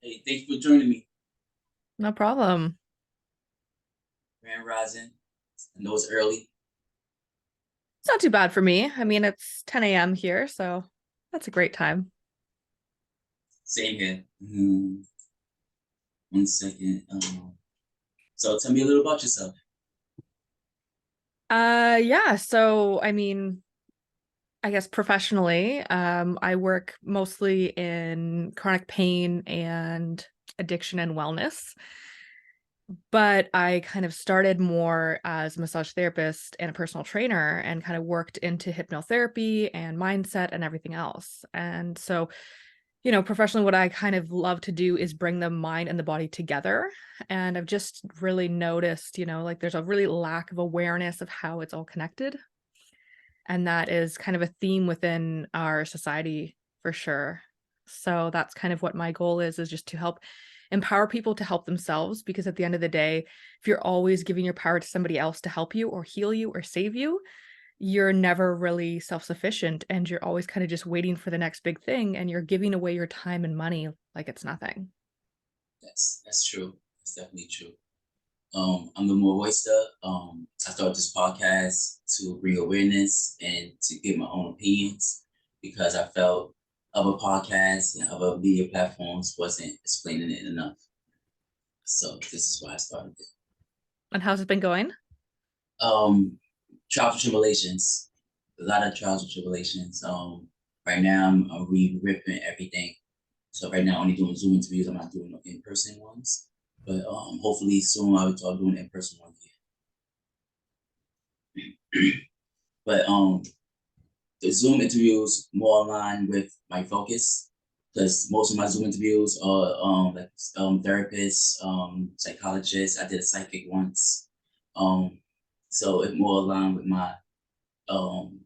Hey, thank you for joining me. No problem. Grand Rising. I know it's early. It's not too bad for me. I mean, it's 10 a.m. here, so that's a great time. Same here. 1 second. So tell me a little about yourself. Yeah, so I mean, I guess professionally, I work mostly in chronic pain and addiction and wellness, but I kind of started more as a massage therapist and a personal trainer and kind of worked into hypnotherapy and mindset and everything else. And so professionally, what I kind of love to do is bring the mind and the body together. And I've just really noticed, like there's a really lack of awareness of how it's all connected. And that is kind of a theme within our society for sure. So that's kind of what my goal is just to help empower people to help themselves. Because at the end of the day, if you're always giving your power to somebody else to help you or heal you or save you, you're never really self-sufficient and you're always kind of just waiting for the next big thing and you're giving away your time and money like it's nothing. That's true. That's definitely true. I'm the more oyster. I started this podcast to bring awareness and to give my own opinions because I felt other podcasts and other media platforms wasn't explaining it enough. So this is why I started it. And how's it been going? Um, Trials and tribulations, a lot of trials and tribulations. Right now I'm re-ripping everything. So right now I'm only doing Zoom interviews. I'm not doing no in-person ones. But hopefully soon I will start doing in-person ones again. But the Zoom interviews more aligned with my focus because most of my Zoom interviews are like therapists, psychologists. I did a psychic once. Um, so it more aligned with my um,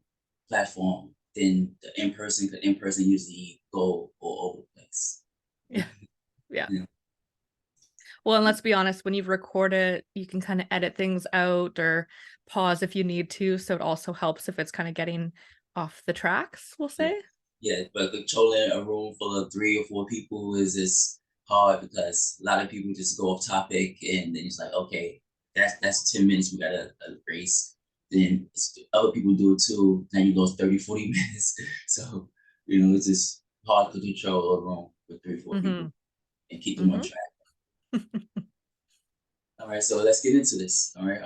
platform than the in person. Because in person usually go all over the place. Yeah. Yeah. Yeah. Well, and let's be honest, when you've recorded, you can kind of edit things out or pause if you need to. So it also helps if it's kind of getting off the tracks, we'll Yeah, say. yeah, but controlling a room full of 3 or 4 people is just hard because a lot of people just go off topic and then it's like, okay, that's 10 minutes, we got a race. Then other people do it too. Then you lost 30, 40 minutes. So, it's just hard to control a room with 3, 4 people Mm-hmm. and keep them on Mm-hmm. track. All right, so let's get into this. All right.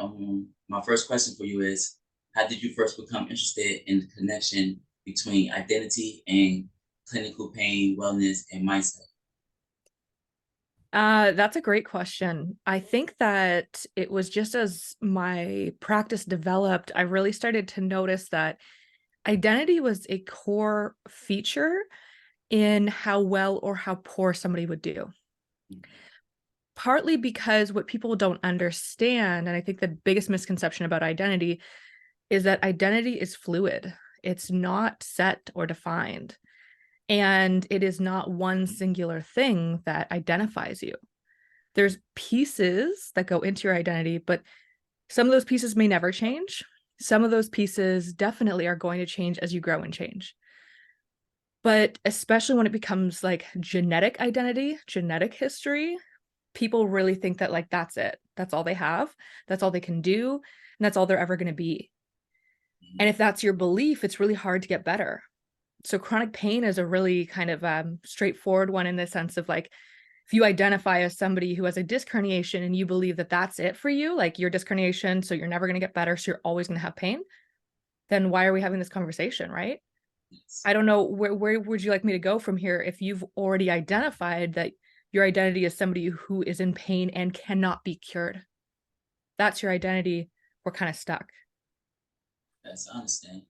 My first question for you is, how did you first become interested in the connection between identity and clinical pain, wellness, and mindset? That's a great question. I think that it was just as my practice developed, I really started to notice that identity was a core feature in how well or how poor somebody would do. Partly because what people don't understand, and I think the biggest misconception about identity is that identity is fluid. It's not set or defined. And it is not one singular thing that identifies you. There's pieces that go into your identity, but some of those pieces may never change. Some of those pieces definitely are going to change as you grow and change. But especially when it becomes like genetic identity, genetic history, people really think that like that's it. That's all they have. That's all they can do. And that's all they're ever going to be. And if that's your belief, it's really hard to get better. So chronic pain is a really kind of straightforward one in the sense of like, if you identify as somebody who has a disc herniation and you believe that that's it for you, like your disc herniation, so you're never going to get better, so you're always going to have pain, then why are we having this conversation, right? Yes. I don't know where would you like me to go from here if you've already identified that your identity is somebody who is in pain and cannot be cured. That's your identity. We're kind of stuck. Yes, I understand.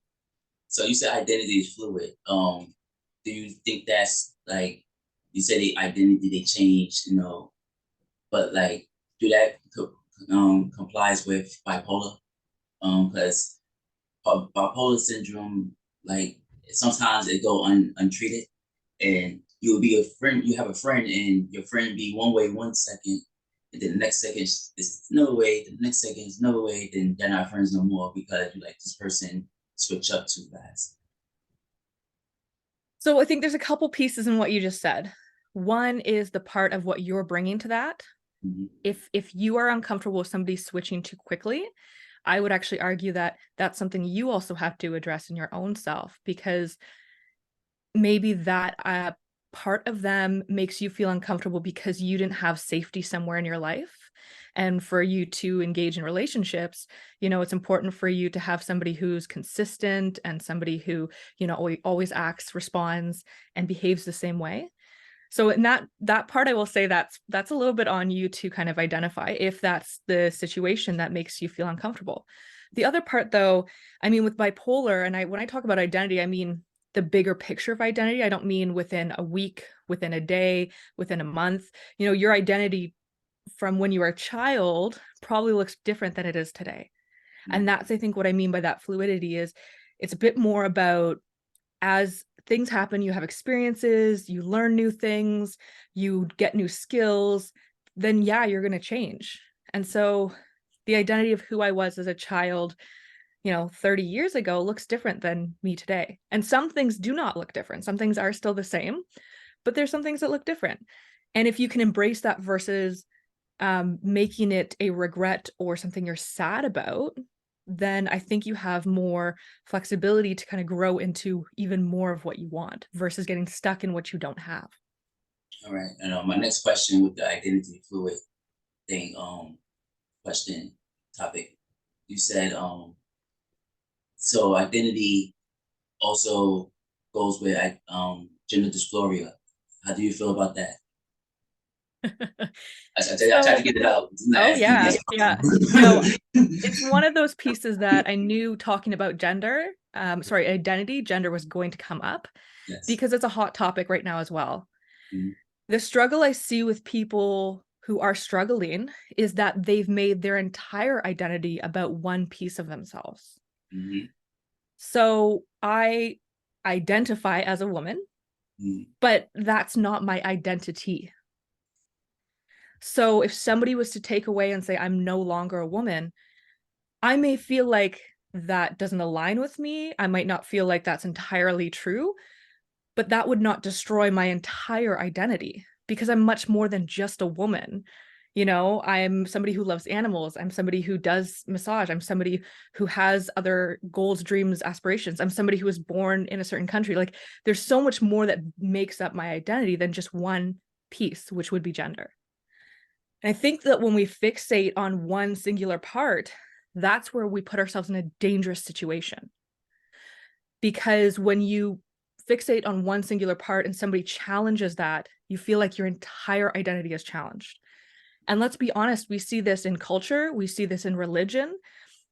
So you said identity is fluid. Do you think that's like you said the identity they change, but like do that complies with bipolar? Because bipolar syndrome, like sometimes it go untreated, and you'll be a friend. You have a friend, and your friend be one way 1 second, and then the next second is another way. The next second is another way. Then they're not friends no more because you like this person switch up too fast. So I think there's a couple pieces in what you just said. One is the part of what you're bringing to that. Mhm. If you are uncomfortable with somebody switching too quickly, I would actually argue that that's something you also have to address in your own self, because maybe that part of them makes you feel uncomfortable because you didn't have safety somewhere in your life. And for you to engage in relationships, it's important for you to have somebody who's consistent and somebody who, always acts, responds, and behaves the same way. So in that part, I will say that's a little bit on you to kind of identify if that's the situation that makes you feel uncomfortable. The other part, though, I mean, with bipolar, and when I talk about identity, I mean the bigger picture of identity. I don't mean within a week, within a day, within a month. Your identity from when you were a child probably looks different than it is today. And that's, I think, what I mean by that fluidity is it's a bit more about, as things happen, you have experiences, you learn new things, you get new skills, then yeah, you're going to change. And so the identity of who I was as a child, 30 years ago looks different than me today. And some things do not look different. Some things are still the same, but there's some things that look different. And if you can embrace that versus making it a regret or something you're sad about, then I think you have more flexibility to kind of grow into even more of what you want versus getting stuck in what you don't have. All right. And my next question with the identity fluid thing, question topic, you said so identity also goes with gender dysphoria. How do you feel about that? I tried to So, get it out. I'm not oh asking yeah, you yeah. It's one of those pieces that I knew talking about identity, gender was going to come up Yes. because it's a hot topic right now as well. Mhm. The struggle I see with people who are struggling is that they've made their entire identity about one piece of themselves. Mhm. So I identify as a woman, Mhm. but that's not my identity. So if somebody was to take away and say, I'm no longer a woman, I may feel like that doesn't align with me. I might not feel like that's entirely true, but that would not destroy my entire identity because I'm much more than just a woman. I'm somebody who loves animals. I'm somebody who does massage. I'm somebody who has other goals, dreams, aspirations. I'm somebody who was born in a certain country. Like, there's so much more that makes up my identity than just one piece, which would be gender. And I think that when we fixate on one singular part, that's where we put ourselves in a dangerous situation. Because when you fixate on one singular part and somebody challenges that, you feel like your entire identity is challenged. And let's be honest, we see this in culture, we see this in religion.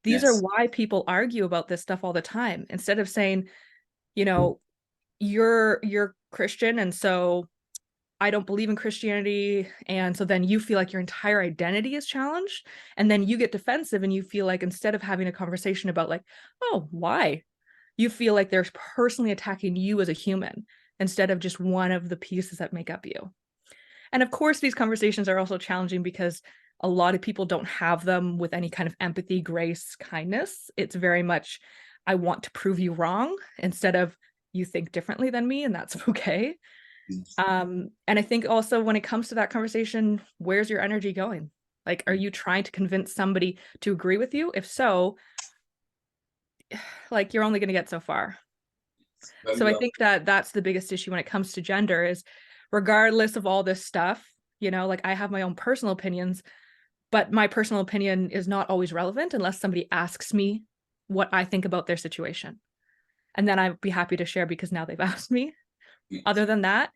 These are Yes. why people argue about this stuff all the time. Instead of saying, you know, you're Christian and so I don't believe in Christianity, and so then you feel like your entire identity is challenged, and then you get defensive and you feel like instead of having a conversation about like, oh, why? You feel like they're personally attacking you as a human instead of just one of the pieces that make up you. And of course, these conversations are also challenging because a lot of people don't have them with any kind of empathy, grace, kindness. It's very much, I want to prove you wrong instead of you think differently than me, and that's okay. Yes. And I think also when it comes to that conversation, where's your energy going? Like, are you trying to convince somebody to agree with you? If so, like, you're only going to get so far. Very So I well. think that that's the biggest issue when it comes to gender is regardless of all this stuff, like I have my own personal opinions, but my personal opinion is not always relevant unless somebody asks me what I think about their situation. And then I'd be happy to share because now they've asked me. Other Yes. than that,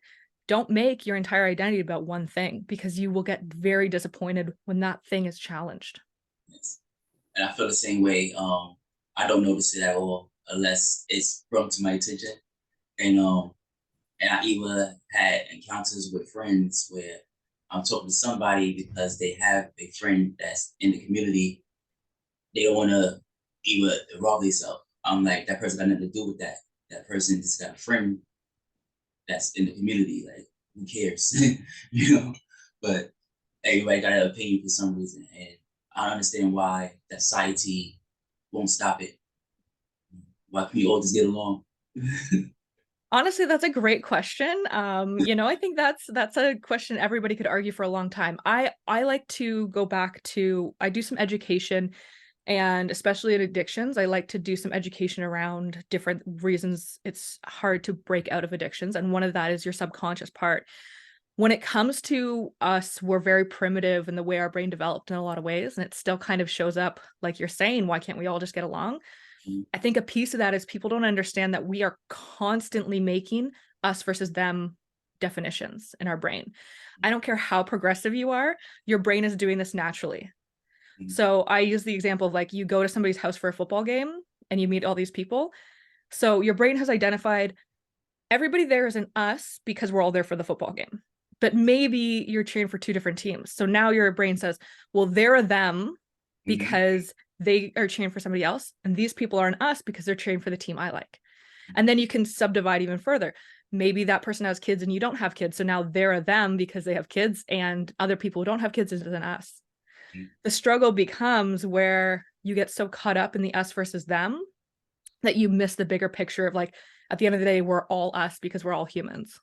don't make your entire identity about one thing because you will get very disappointed when that thing is challenged. Yes. And I feel the same way. I don't notice it at all unless it's brought to my attention. And I even had encounters with friends where I'm talking to somebody because they have a friend that's in the community. They don't want to even involve themselves. I'm like, that person got nothing to do with that. That person just got a friend that's in the community. Like, who cares? But everybody got an opinion for some reason. And I don't understand why that society won't stop it. Why can we all just get along? Honestly, that's a great question. I think that's a question everybody could argue for a long time. I like to go back to I do some education, and especially in addictions, I like to do some education around different reasons it's hard to break out of addictions, and one of that is your subconscious part. When it comes to us, we're very primitive in the way our brain developed in a lot of ways, and it still kind of shows up like you're saying, why can't we all just get along? Mhm, I think a piece of that is people don't understand that we are constantly making us versus them definitions in our brain. I don't care how progressive you are, your brain is doing this naturally. mhm, So I use the example of like you go to somebody's house for a football game and you meet all these people. So your brain has identified everybody there is an us because we're all there for the football game. But maybe you're cheering for two different teams. So now your brain says, well, they're a them mhm, because they are cheering for somebody else. And these people are an us because they're cheering for the team I like. And then you can subdivide even further. Maybe that person has kids and you don't have kids. So now they're a them because they have kids, and other people who don't have kids is an us. mhm. The struggle becomes where you get so caught up in the us versus them that you miss the bigger picture of like, at the end of the day, we're all us because we're all humans.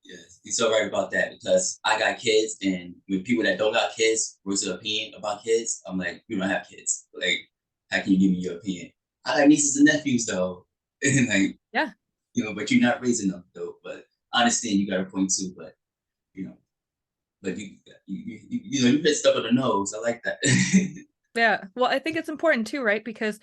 Yes, you're so right about that because I got kids, and when people that don't got kids voice their opinion about kids, I'm like, you don't have kids. Like, how can you give me your opinion? I got nieces and nephews though, and like, Yeah. but you're not raising them though. But I understand you got a point too. But you know, but you hit stuff on the nose. I like that. Yeah. Well, I think it's important too, right? Because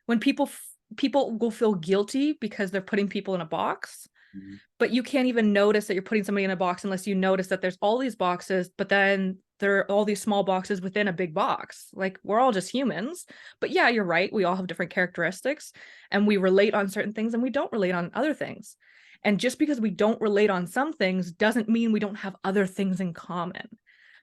when people will feel guilty because they're putting people in a box, Mhm, but you can't even notice that you're putting somebody in a box unless you notice that there's all these boxes, but then there are all these small boxes within a big box. Like we're all just humans. But yeah, you're right. We all have different characteristics and we relate on certain things and we don't relate on other things. And just because we don't relate on some things doesn't mean we don't have other things in common.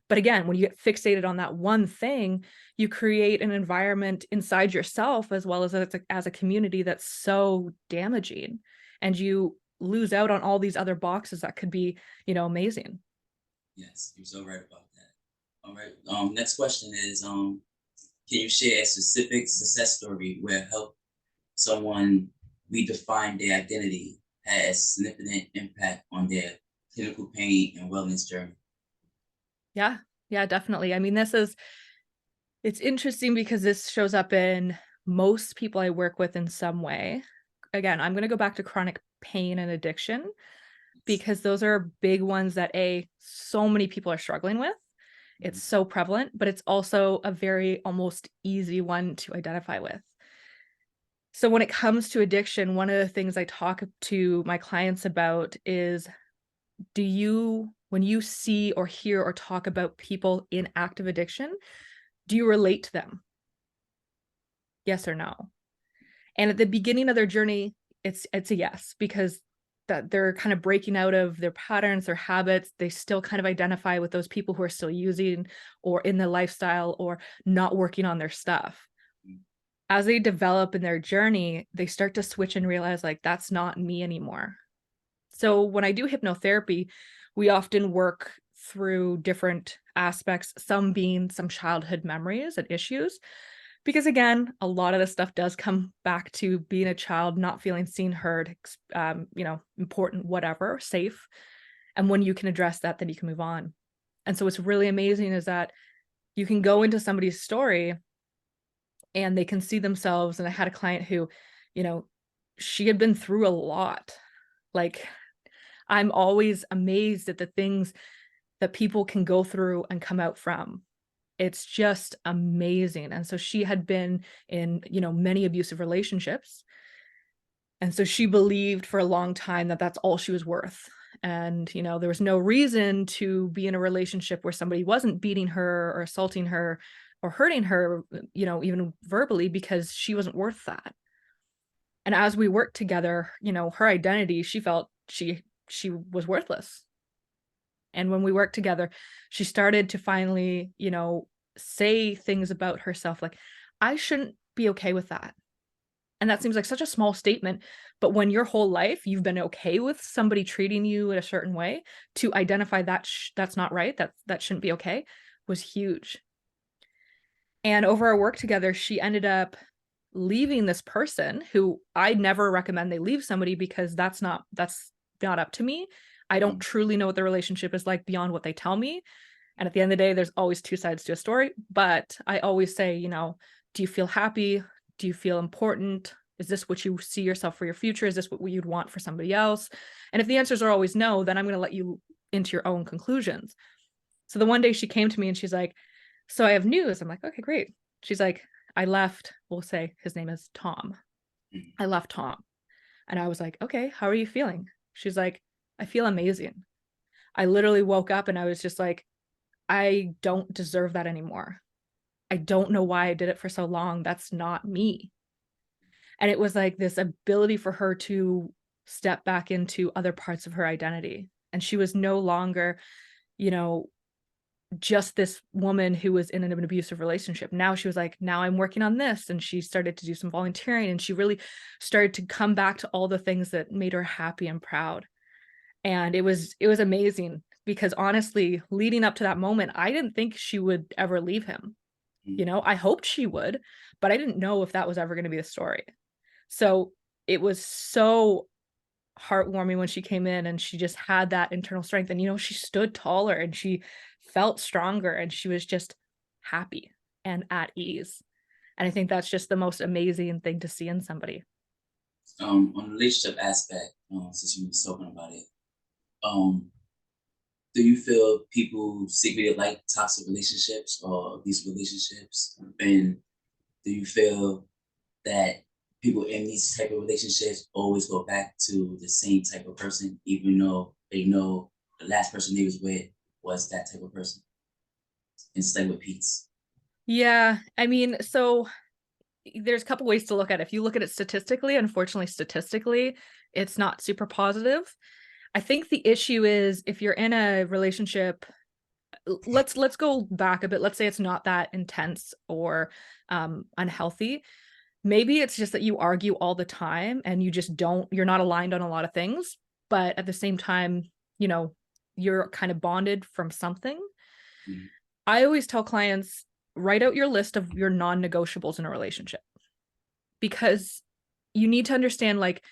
But again, when you get fixated on that one thing, you create an environment inside yourself as a community that's so damaging, and you lose out on all these other boxes that could be, amazing. yes, you're so right about that. All right. Next question is, can you share a specific success story where help someone redefine their identity had a significant impact on their clinical pain and wellness journey? Yeah. Yeah, definitely. I mean, it's interesting because this shows up in most people I work with in some way. Again, I'm going to go back to chronic pain and addiction because those are big ones that so many people are struggling with. It's Mhm, so prevalent, but it's also a very almost easy one to identify with. So when it comes to addiction, one of the things I talk to my clients about is, when you see or hear or talk about people in active addiction, do you relate to them? Yes or no? And at the beginning of their journey, it's a yes, because that they're kind of breaking out of their patterns, their habits. They still kind of identify with those people who are still using or in the lifestyle or not working on their stuff. mhm, As they develop in their journey, they start to switch and realize like that's not me anymore. So when I do hypnotherapy, we often work through different aspects, some being some childhood memories and issues. Because again, a lot of this stuff does come back to being a child, not feeling seen, heard, important, whatever, safe. And when you can address that, then you can move on. And so what's really amazing is that you can go into somebody's story and they can see themselves. And I had a client who, you know, she had been through a lot. Like, I'm always amazed at the things that people can go through and come out from. It's just amazing. And so she had been in, many abusive relationships. And so she believed for a long time that that's all she was worth. And, there was no reason to be in a relationship where somebody wasn't beating her or assaulting her or hurting her, even verbally, because she wasn't worth that. And as we worked together, her identity, she felt she was worthless. And when we worked together, she started to finally, say things about herself like, I shouldn't be okay with that. And that seems like such a small statement, but when your whole life you've been okay with somebody treating you in a certain way, to identify that that's not right, that shouldn't be okay, was huge. And over our work together, she ended up leaving this person who I never recommend they leave somebody, because that's not up to me. I don't truly know what the relationship is like beyond what they tell me. And at the end of the day, there's always two sides to a story. But I always say, you know, do you feel happy? Do you feel important? Is this what you see yourself for your future? Is this what you'd want for somebody else? And if the answers are always no, then I'm going to let you into your own conclusions. So the one day she came to me and she's like, so I have news. I'm like, okay, great. She's like, I left, we'll say his name is Tom. I left Tom. And I was like, okay, how are you feeling? She's like, I feel amazing. I literally woke up and I was just like, I don't deserve that anymore. I don't know why I did it for so long. That's not me. And it was like this ability for her to step back into other parts of her identity. And she was no longer, you know, just this woman who was in an abusive relationship. Now she was like, now I'm working on this. And she started to do some volunteering, and she really started to come back to all the things that made her happy and proud. And it was amazing, because honestly, leading up to that moment, I didn't think she would ever leave him. You know, I hoped she would, but I didn't know if that was ever going to be the story. So it was so heartwarming when she came in and she just had that internal strength. And, you know, she stood taller and she felt stronger and she was just happy and at ease. And I think that's just the most amazing thing to see in somebody. On the relationship aspect, since you were talking about it, um, do you feel people secretly like toxic relationships or abusive relationships? And do you feel that people in these type of relationships always go back to the same type of person, even though they know the last person they was with was that type of person? And stay with peace. Yeah, I mean, so there's a couple ways to look at it. If you look at it statistically, unfortunately, statistically, it's not super positive. I think the issue is if you're in a relationship, let's go back a bit. Let's say it's not that intense or unhealthy. Maybe it's just that you argue all the time and you're not aligned on a lot of things, but at the same time, you know, you're kind of bonded from something. Mhm. I always tell clients, write out your list of your non-negotiables in a relationship, because you need to understand like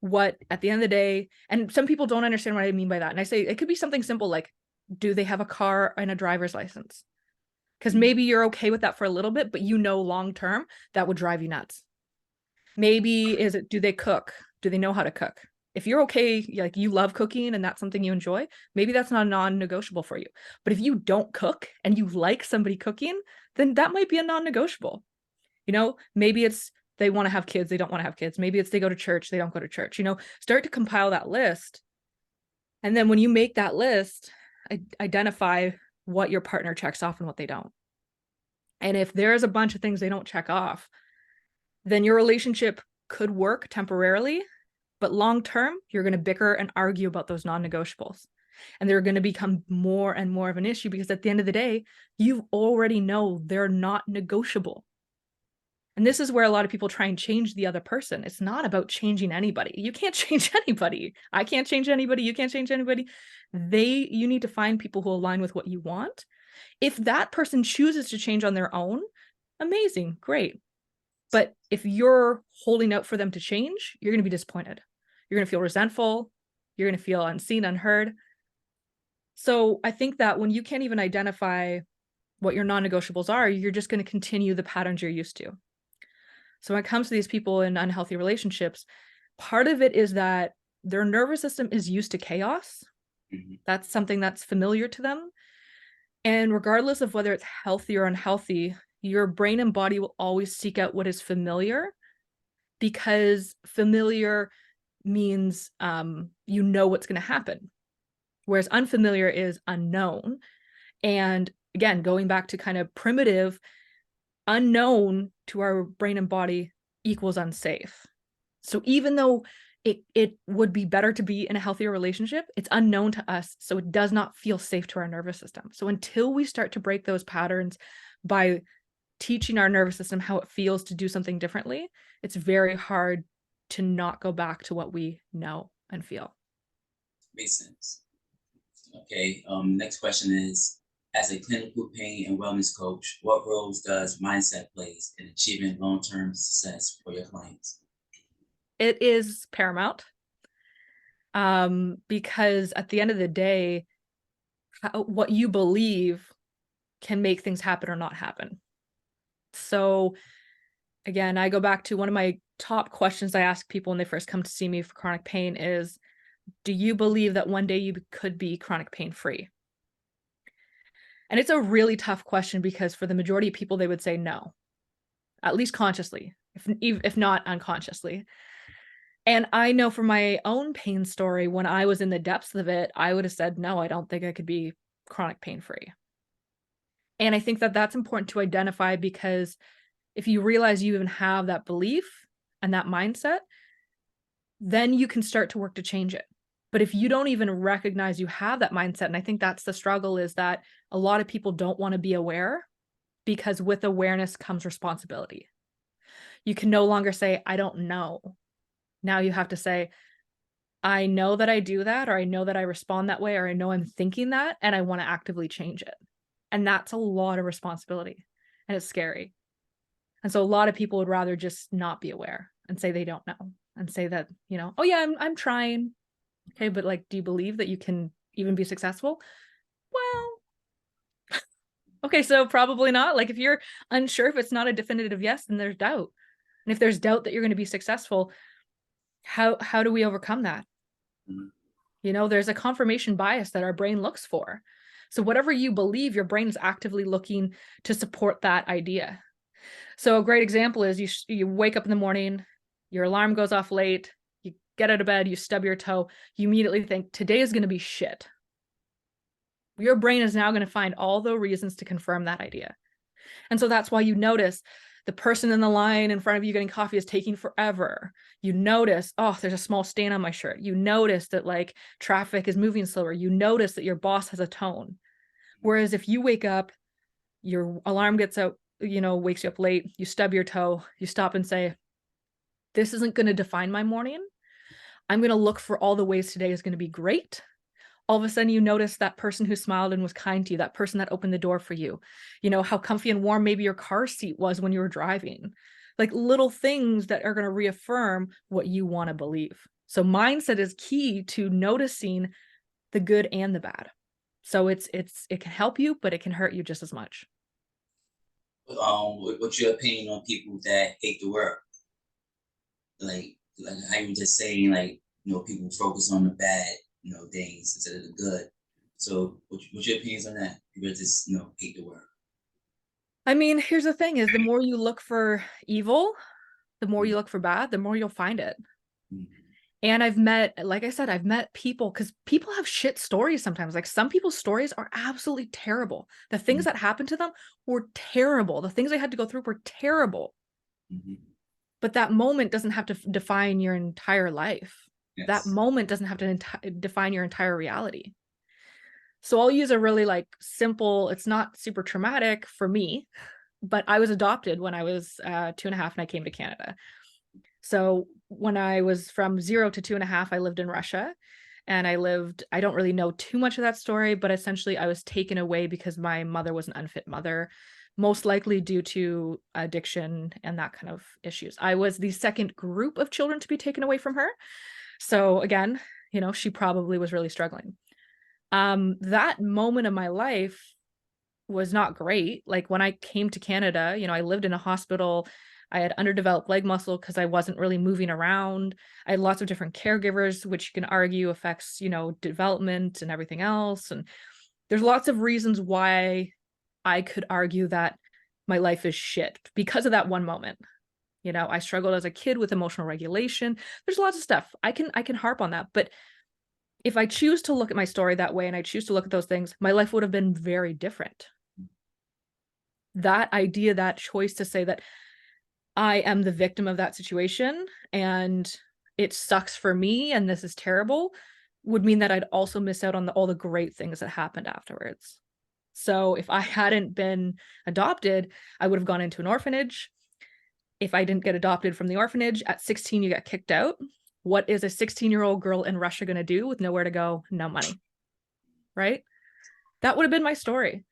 what at the end of the day, and some people don't understand what I mean by that. And I say it could be something simple like, do they have a car and a driver's license? Because maybe you're okay with that for a little bit, but you know long term that would drive you nuts. Maybe do they cook? Do they know how to cook? If you're okay, like you love cooking and that's something you enjoy, maybe that's not non-negotiable for you. But if you don't cook and you like somebody cooking, then that might be a non-negotiable. You know, maybe it's they want to have kids, they don't want to have kids. Maybe it's they go to church, they don't go to church. You know, start to compile that list. And then when you make that list, identify what your partner checks off and what they don't. And if there's a bunch of things they don't check off, then your relationship could work temporarily, but long term, you're going to bicker and argue about those non negotiables. And they're going to become more and more of an issue, because at the end of the day, you already know they're not negotiable. And this is where a lot of people try and change the other person. It's not about changing anybody. You can't change anybody. I can't change anybody. You can't change anybody. You need to find people who align with what you want. If that person chooses to change on their own, amazing, great. But if you're holding out for them to change, you're going to be disappointed. You're going to feel resentful. You're going to feel unseen, unheard. So I think that when you can't even identify what your non-negotiables are, you're just going to continue the patterns you're used to. So when it comes to these people in unhealthy relationships, part of it is that their nervous system is used to chaos. That's something that's familiar to them. And regardless of whether it's healthy or unhealthy, your brain and body will always seek out what is familiar, because familiar means you know what's going to happen, whereas unfamiliar is unknown. And again, going back to kind of primitive, unknown to our brain and body equals unsafe. So even though it would be better to be in a healthier relationship, it's unknown to us, so it does not feel safe to our nervous system. So until we start to break those patterns by teaching our nervous system how it feels to do something differently, it's very hard to not go back to what we know and feel. Makes sense. Okay. Next question is: as a clinical pain and wellness coach, what roles does mindset plays in achieving long-term success for your clients? It is paramount, because at the end of the day, what you believe can make things happen or not happen. So again, I go back to one of my top questions I ask people when they first come to see me for chronic pain is, do you believe that one day you could be chronic pain free? And it's a really tough question because for the majority of people, they would say no, at least consciously, if not unconsciously. And I know from my own pain story, when I was in the depths of it, I would have said, no, I don't think I could be chronic pain free. And I think that that's important to identify because if you realize you even have that belief and that mindset, then you can start to work to change it. But if you don't even recognize you have that mindset, and I think that's the struggle, is that a lot of people don't want to be aware because with awareness comes responsibility. You can no longer say, I don't know. Now you have to say, I know that I do that, or I know that I respond that way, or I know I'm thinking that, and I want to actively change it. And that's a lot of responsibility, and it's scary. And so a lot of people would rather just not be aware and say they don't know and say that, oh yeah, I'm trying. Okay, but like, do you believe that you can even be successful? Well, okay, so probably not. Like if you're unsure, if it's not a definitive yes, then there's doubt. And if there's doubt that you're going to be successful, how do we overcome that? Mhm. There's a confirmation bias that our brain looks for. So whatever you believe, your brain is actively looking to support that idea. So a great example is you wake up in the morning, your alarm goes off late, you get out of bed, you stub your toe, you immediately think today is going to be shit. Your brain is now going to find all the reasons to confirm that idea. And so that's why you notice the person in the line in front of you getting coffee is taking forever. You notice, oh, there's a small stain on my shirt. You notice that like traffic is moving slower. You notice that your boss has a tone. Whereas if you wake up, your alarm gets out, wakes you up late, you stub your toe, you stop and say, this isn't going to define my morning. I'm going to look for all the ways today is going to be great. All of a sudden you notice that person who smiled and was kind to you, that person that opened the door for you, how comfy and warm maybe your car seat was when you were driving, like little things that are going to reaffirm what you want to believe. So mindset is key to noticing the good and the bad. So it can help you, but it can hurt you just as much. What's your opinion on people that hate the work? Like how you were just saying, like, people focus on the bad, things instead of the good. So what's your opinions on that? People just, hate the work. I mean, here's the thing is the more you look for evil, the more you Mhm. look for bad, the more you'll find it. Mhm. And like I said, I've met people because people have shit stories sometimes. Like some people's stories are absolutely terrible. The things Mhm. that happened to them were terrible. The things they had to go through were terrible. Mhm. But that moment doesn't have to define your entire life. That Yes. moment doesn't have to define your entire reality. So I'll use a really like simple, it's not super traumatic for me, but I was adopted when I was 2.5 and I came to Canada. So when I was from 0 to 2.5, I lived in Russia. And I don't really know too much of that story, but essentially I was taken away because my mother was an unfit mother, most likely due to addiction and that kind of issues. I was the second group of children to be taken away from her. So again, she probably was really struggling. That moment of my life was not great. Like when I came to Canada, I lived in a hospital. I had underdeveloped leg muscle because I wasn't really moving around. I had lots of different caregivers, which you can argue affects, development and everything else. And there's lots of reasons why I could argue that my life is shit because of that one moment. I struggled as a kid with emotional regulation. There's lots of stuff. I can harp on that, but if I choose to look at my story that way and I choose to look at those things, my life would have been very different. That idea, that choice to say that I am the victim of that situation and it sucks for me and this is terrible would mean that I'd also miss out on all the great things that happened afterwards. So if I hadn't been adopted, I would have gone into an orphanage. If I didn't get adopted from the orphanage, at 16, you get kicked out. What is a 16-year-old girl in Russia going to do with nowhere to go, no money? Right? That would have been my story.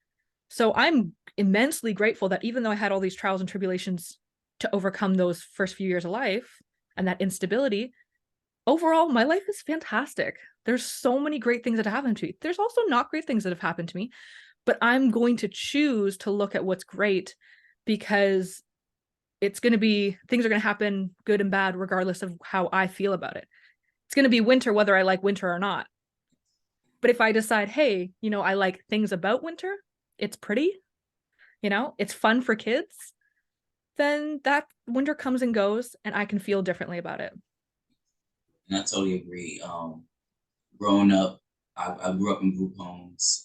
So I'm immensely grateful that even though I had all these trials and tribulations to overcome those first few years of life and that instability, overall, my life is fantastic. There's so many great things that have happened to me. There's also not great things that have happened to me, but I'm going to choose to look at what's great because it's going to be, things are going to happen good and bad regardless of how I feel about it. It's going to be winter whether I like winter or not. But if I decide, hey, I like things about winter, it's pretty, it's fun for kids, then that winter comes and goes and I can feel differently about it. And I totally agree. Growing up, I grew up in group homes,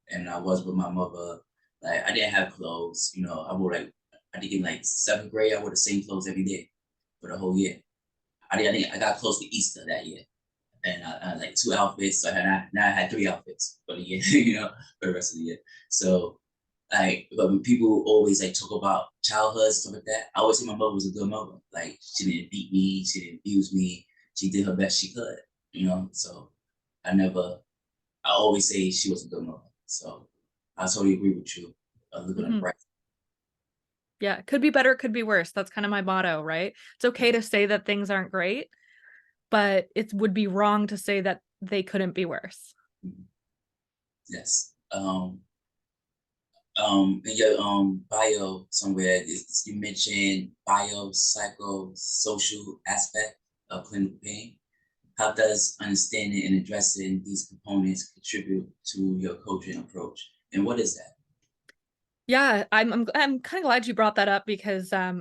and I was with my mother. Like I didn't have clothes, I wore like I think in like seventh grade, I wore the same clothes every day for the whole year. I got close to Easter that year, and I had like two outfits. So now I had three outfits for the year, for the rest of the year. So like, but when people always like talk about childhood stuff like that, I always say my mother was a good mother. Like she didn't beat me, she didn't abuse me, she did her best she could, So I never, I always say she was a good mother. So I totally agree with you. Looking at the Mm-hmm. bright. Yeah, it could be better, it could be worse. That's kind of my motto, right? It's okay to say that things aren't great, but it would be wrong to say that they couldn't be worse. Yes. In your bio somewhere, you mentioned biopsychosocial aspect of clinical pain. How does understanding and addressing these components contribute to your coaching approach? And what is that? Yeah, I'm kind of glad you brought that up because I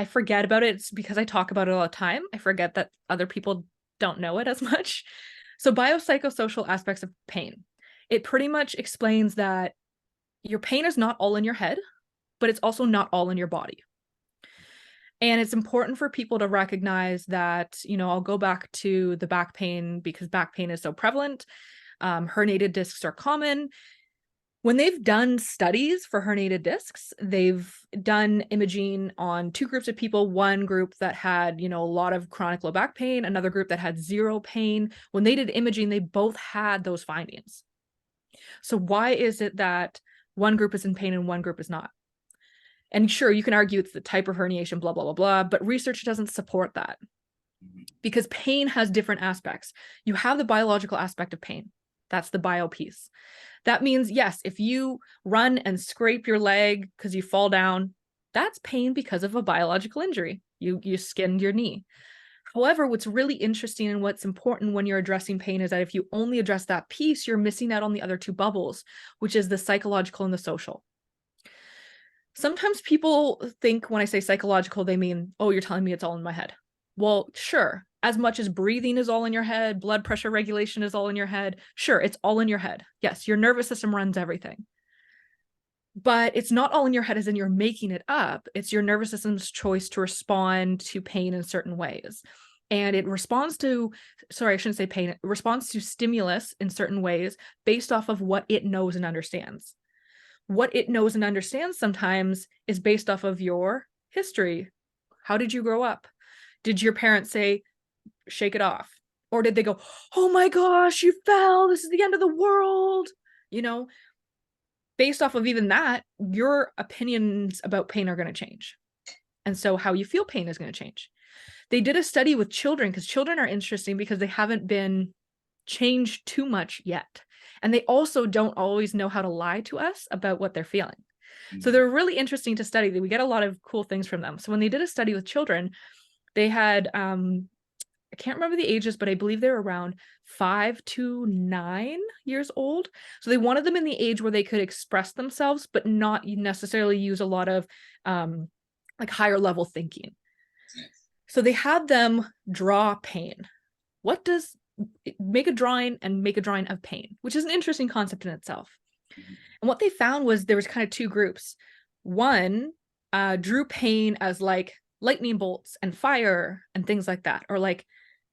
forget about it. It's because I talk about it all the time. I forget that other people don't know it as much. So biopsychosocial aspects of pain. It pretty much explains that your pain is not all in your head, but it's also not all in your body. And it's important for people to recognize that, I'll go back to the back pain because back pain is so prevalent. Herniated discs are common. When they've done studies for herniated discs, they've done imaging on two groups of people, one group that had, a lot of chronic low back pain, another group that had zero pain. When they did imaging, they both had those findings. So why is it that one group is in pain and one group is not? And sure, you can argue it's the type of herniation, blah, blah, blah, blah, but research doesn't support that because pain has different aspects. You have the biological aspect of pain. That's the bio piece. That means, yes, if you run and scrape your leg because you fall down, that's pain because of a biological injury. You skinned your knee. However, what's really interesting and what's important when you're addressing pain is that if you only address that piece, you're missing out on the other two bubbles, which is the psychological and the social. Sometimes people think when I say psychological, they mean, oh, you're telling me it's all in my head. Well, sure. As much as breathing is all in your head, blood pressure regulation is all in your head. Sure, it's all in your head. Yes, your nervous system runs everything. But it's not all in your head as in you're making it up. It's your nervous system's choice to respond to pain in certain ways. And it responds to, sorry, I shouldn't say pain, it responds to stimulus in certain ways based off of what it knows and understands. What it knows and understands sometimes is based off of your history. How did you grow up? Did your parents say, shake it off? Or did they go, oh my gosh, you fell. This is the end of the world. You know, based off of even that, your opinions about pain are going to change. And so how you feel pain is going to change. They did a study with children because children are interesting because they haven't been changed too much yet. And they also don't always know how to lie to us about what they're feeling. So they're really interesting to study. We get a lot of cool things from them. So when they did a study with children, they had I can't remember the ages, but I believe they're around 5 to 9 years old. So they wanted them in the age where they could express themselves, but not necessarily use a lot of like higher level thinking. So they had them draw pain. What does make a drawing and make a drawing of pain, which is an interesting concept in itself. And what they found was there was kind of two groups. One drew pain as like lightning bolts and fire and things like that, or like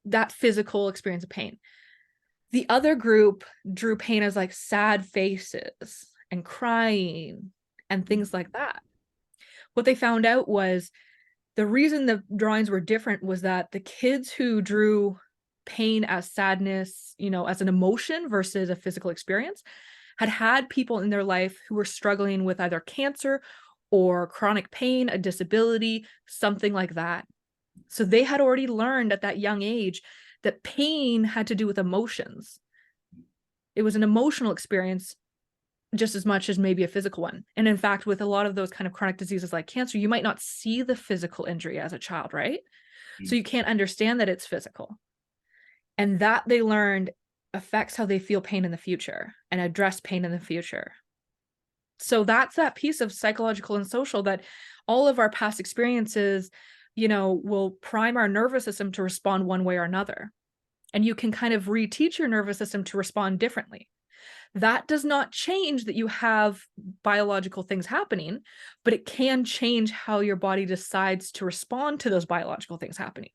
that physical experience of pain. The other group drew pain as like sad faces and crying and things like that. What they found out was the reason the drawings were different was that the kids who drew pain as sadness, as an emotion versus a physical experience, had people in their life who were struggling with either cancer or chronic pain, a disability, something like that. So they had already learned at that young age that pain had to do with emotions. It was an emotional experience just as much as maybe a physical one. And in fact, with a lot of those kind of chronic diseases like cancer, you might not see the physical injury as a child, right? So you can't understand that it's physical. And that they learned affects how they feel pain in the future and address pain in the future. So that's that piece of psychological and social that all of our past experiences, will prime our nervous system to respond one way or another. And you can kind of reteach your nervous system to respond differently. That does not change that you have biological things happening, but it can change how your body decides to respond to those biological things happening.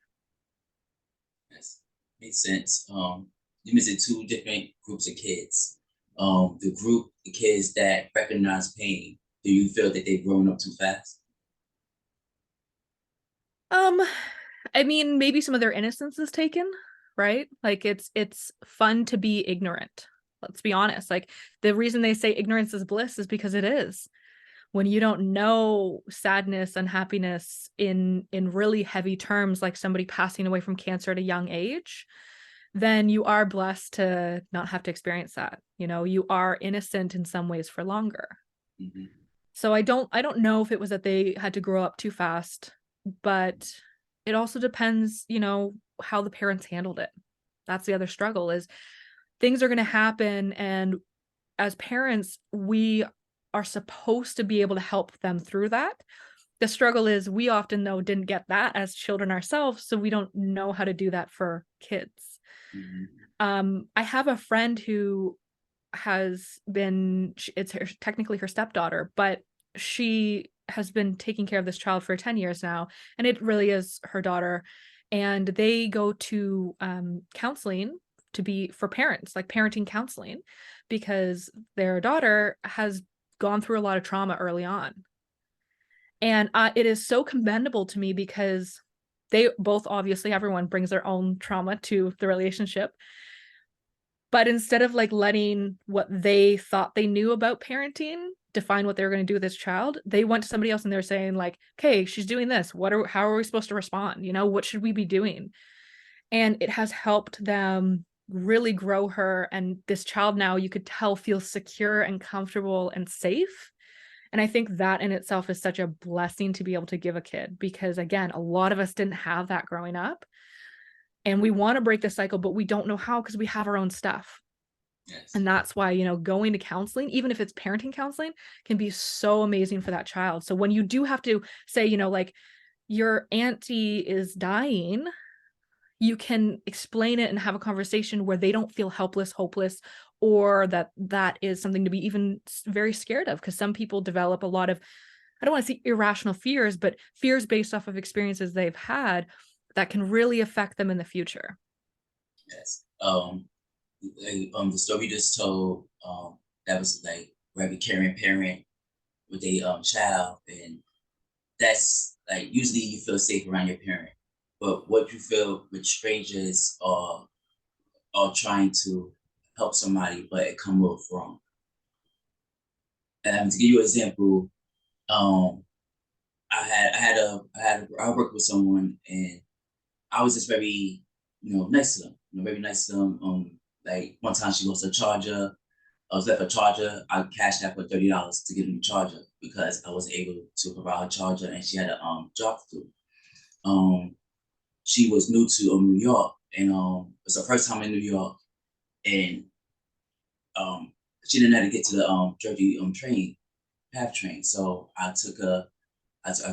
Yes, makes sense. You mentioned two different groups of kids. The kids that recognize pain, do you feel that they've grown up too fast? Um, I mean, maybe some of their innocence is taken, right? Like it's fun to be ignorant. Let's be honest. Like the reason they say ignorance is bliss is because it is. When you don't know sadness, unhappiness in really heavy terms, like somebody passing away from cancer at a young age, then you are blessed to not have to experience that. You are innocent in some ways for longer. Mm-hmm. So I don't know if it was that they had to grow up too fast, but it also depends, how the parents handled it. That's the other struggle is things are going to happen, and as parents, we are supposed to be able to help them through that. The struggle is we often though didn't get that as children ourselves, so we don't know how to do that for kids. Mm-hmm. I have a friend who has been, it's technically her stepdaughter, but she has been taking care of this child for 10 years now, and it really is her daughter. And they go to counseling to be for parents, like parenting counseling, because their daughter has gone through a lot of trauma early on. And it is so commendable to me because they both, obviously everyone brings their own trauma to the relationship, but instead of like letting what they thought they knew about parenting define what they were going to do with this child, they went to somebody else and they're saying like, okay, she's doing this, how are we supposed to respond, what should we be doing? And it has helped them really grow her, and this child now, you could tell, feels secure and comfortable and safe. And I think that in itself is such a blessing to be able to give a kid, because again, a lot of us didn't have that growing up, and we want to break the cycle, but we don't know how because we have our own stuff. Yes. And that's why, going to counseling, even if it's parenting counseling, can be so amazing for that child. So when you do have to say, like your auntie is dying, you can explain it and have a conversation where they don't feel helpless, hopeless, or that is something to be even very scared of. Because some people develop a lot of, I don't want to say irrational fears, but fears based off of experiences they've had that can really affect them in the future. Yes. The story you just told, that was like very caring parent with a child, and that's like usually you feel safe around your parent. But what you feel with strangers are trying to help somebody, but it come off wrong. And to give you an example, um, I worked with someone, and I was just very, nice to them, very nice to them. Like one time she lost a charger. I was left a charger. I cashed out for $30 to get a new charger because I wasn't able to provide her charger, and she had a job to do. Um, she was new to New York, and it's her first time in New York, and um, she didn't know how to get to the Jersey train, PATH train. So I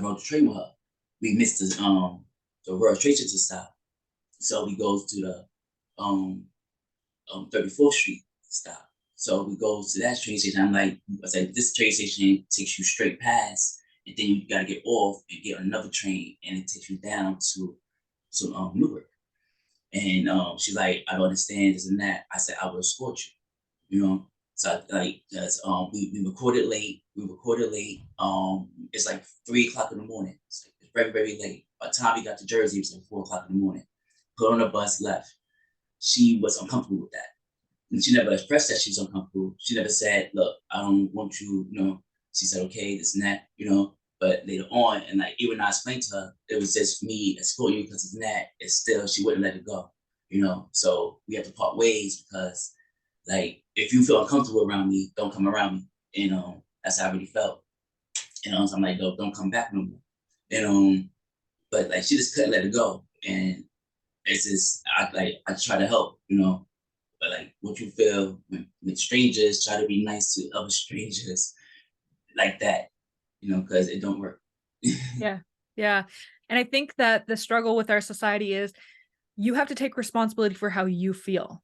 rode the train with her. We missed the World Trade Center stop, so we go to the 34th Street stop. So we go to that train station. I said, this train station takes you straight past, and then you got to get off and get another train, and it takes you down to Newark. And she's like, I don't understand this and that. I said, I will escort you, So like, we recorded late. It's like 3 o'clock in the morning. It's very, very late. By the time we got to Jersey, it was like 4 o'clock in the morning. Put on a bus, left. She was uncomfortable with that. And she never expressed that she was uncomfortable. She never said, "Look, I don't want you." She said, "Okay, this and that." But later on, and like even I explained to her, it was just me escorting you because of that. It's still she wouldn't let it go. So we have to part ways because like if you feel uncomfortable around me, don't come around me. That's how I really felt. So I'm like, don't come back no more. But like she just couldn't let it go, and it's just I try to help. But like what you feel when strangers try to be nice to other strangers like that, because it don't work. Yeah. Yeah. And I think that the struggle with our society is you have to take responsibility for how you feel.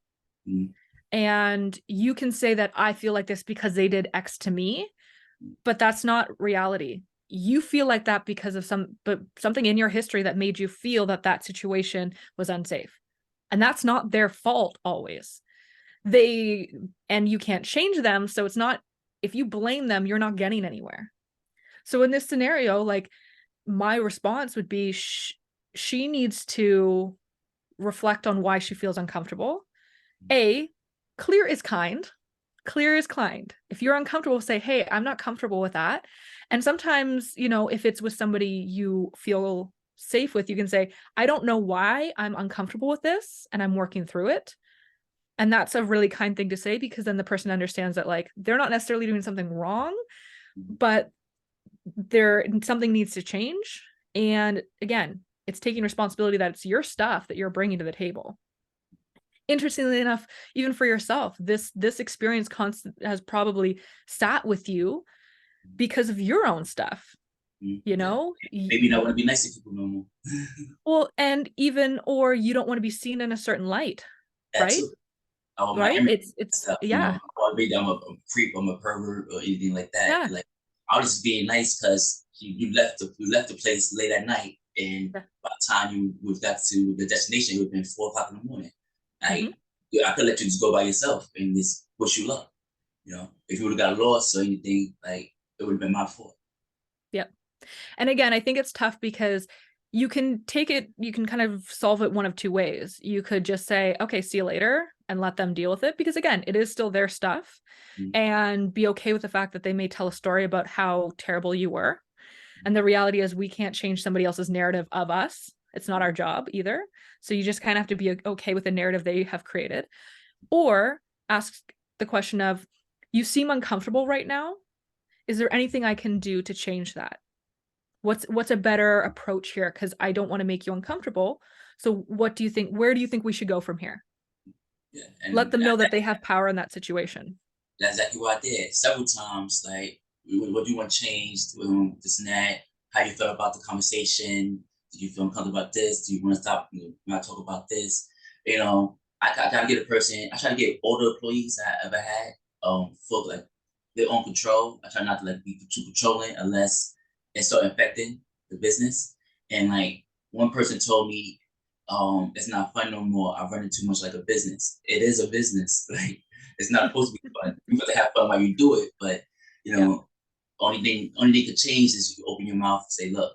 Mm, And you can say that I feel like this because they did X to me, but that's not reality. You feel like that because of something in your history that made you feel that that situation was unsafe. And that's not their fault always. And you can't change them. So it's not, if you blame them, you're not getting anywhere. So in this scenario, like my response would be she needs to reflect on why she feels uncomfortable. A, clear is kind. Clear is kind. If you're uncomfortable, say, hey, I'm not comfortable with that. And sometimes, if it's with somebody you feel safe with, you can say, I don't know why I'm uncomfortable with this and I'm working through it. And that's a really kind thing to say because then the person understands that like they're not necessarily doing something wrong, but something needs to change. And again, it's taking responsibility that it's your stuff that you're bringing to the table. Interestingly enough, even for yourself, this experience has probably sat with you because of your own stuff, you yeah. know. Maybe not want to be nice to people no more. Well, and even or you don't want to be seen in a certain light, That right? too. Oh, my Right? image It's stuff. yeah, Or maybe I'm a creep, I'm a pervert, or anything like that. yeah, Like I was just being nice because you left the place late at night, and yeah. by the time you got to the destination, it would have been 4 o'clock in the morning. Mm-hmm. Like I could let you just go by yourself and just push you up. If you would have got lost or anything, like it would have been my fault. Yeah. And again, I think it's tough because you can kind of solve it one of two ways. You could just say, okay, see you later and let them deal with it. Because again, it is still their stuff Mm-hmm. and be okay with the fact that they may tell a story about how terrible you were. And the reality is we can't change somebody else's narrative of us. It's not our job either. So you just kind of have to be okay with the narrative they have created. Or ask the question of, you seem uncomfortable right now. Is there anything I can do to change that? What's a better approach here? Because I don't want to make you uncomfortable. So what do you think? Where do you think we should go from here? Yeah, Let and them know that they have power in that situation. that's exactly what I did several times. Like, what do you want changed? This and that. How you felt about the conversation? Did you feel uncomfortable about this? Do you want to stop? Not talk about this? I try to get a person. I try to get older employees I ever had. For like their own control. I try not to like be too controlling unless it start affecting the business. And like one person told me, it's not fun no more. I run it too much like a business. It is a business. Like it's not supposed to be fun. You have to have fun while you do it, but you Yeah. know, only thing to change is you open your mouth and say, look,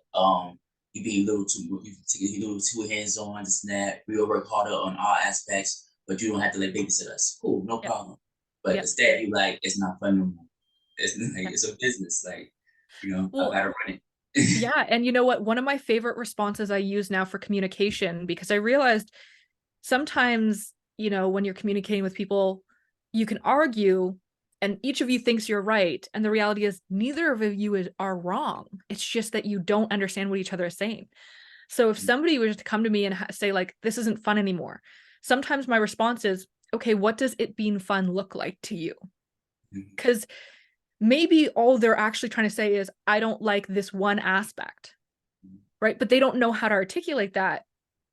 you being a little too you a little too hands on this and that. We'll work harder on our aspects, but you don't have to like babysit us. Cool, no Yeah. problem. But Yeah. instead, you like it's not fun no more. It's like Yeah. it's a business. Like I Well, gotta run it. yeah. And you know what? One of my favorite responses I use now for communication, because I realized sometimes, when you're communicating with people, you can argue and each of you thinks you're right. And the reality is neither of you are wrong. It's just that you don't understand what each other is saying. So if somebody was to come to me and say like, this isn't fun anymore, sometimes my response is, okay, what does it being fun look like to you? Because maybe all they're actually trying to say is, I don't like this one aspect, right? But they don't know how to articulate that.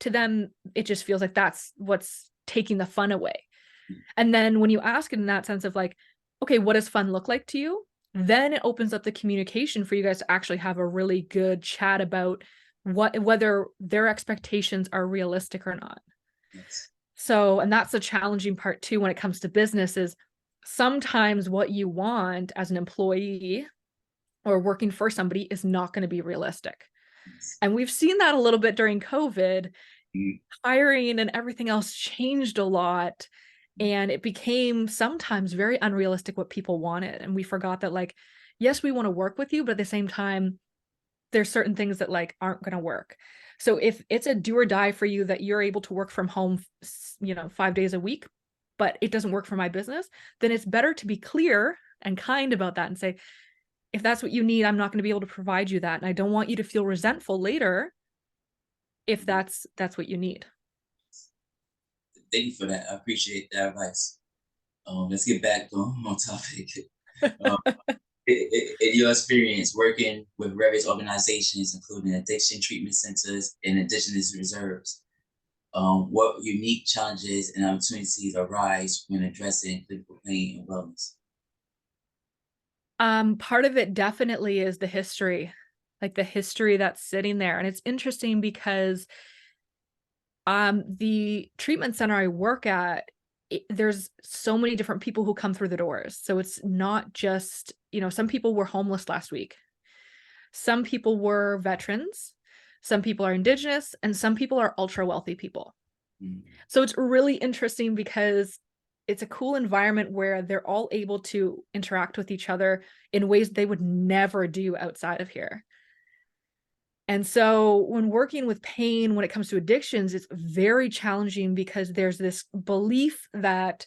To them, it just feels like that's what's taking the fun away. And then when you ask it in that sense of like, okay, what does fun look like to you? Then it opens up the communication for you guys to actually have a really good chat about whether their expectations are realistic or not. Yes. So, and that's the challenging part too when it comes to business is sometimes what you want as an employee or working for somebody is not going to be realistic. Yes. And we've seen that a little bit during COVID. Mhm. Hiring and everything else changed a lot. And it became sometimes very unrealistic what people wanted. And we forgot that, like, yes, we want to work with you, but at the same time, there's certain things that like aren't going to work. So if it's a do or die for you that you're able to work from home, 5 days a week, but it doesn't work for my business, then it's better to be clear and kind about that and say, if that's what you need, I'm not going to be able to provide you that. And I don't want you to feel resentful later if that's what you need. Thank you for that. I appreciate that advice. Let's get back on topic. Um, in your experience working with various organizations, including addiction treatment centers and indigenous reserves, what unique challenges and opportunities arise when addressing clinical pain and wellness? Part of it definitely is the history, like the history that's sitting there. And it's interesting because the treatment center I work at, there's so many different people who come through the doors. So it's not just, some people were homeless last week. Some people were veterans. Some people are Indigenous, and some people are ultra wealthy people. Mm. So it's really interesting because it's a cool environment where they're all able to interact with each other in ways they would never do outside of here. And so when working with pain, when it comes to addictions, it's very challenging because there's this belief that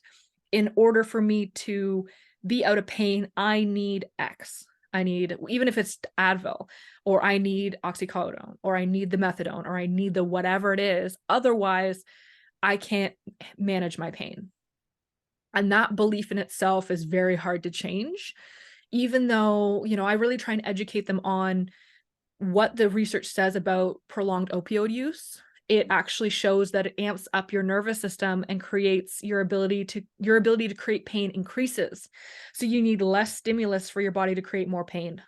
in order for me to be out of pain, I need X. I need, even if it's Advil, or I need oxycodone, or I need the methadone, or I need the whatever it is. Otherwise, I can't manage my pain. And that belief in itself is very hard to change, even though, I really try and educate them on what the research says about prolonged opioid use. It actually shows that it amps up your nervous system and creates your ability to create pain increases. So you need less stimulus for your body to create more pain.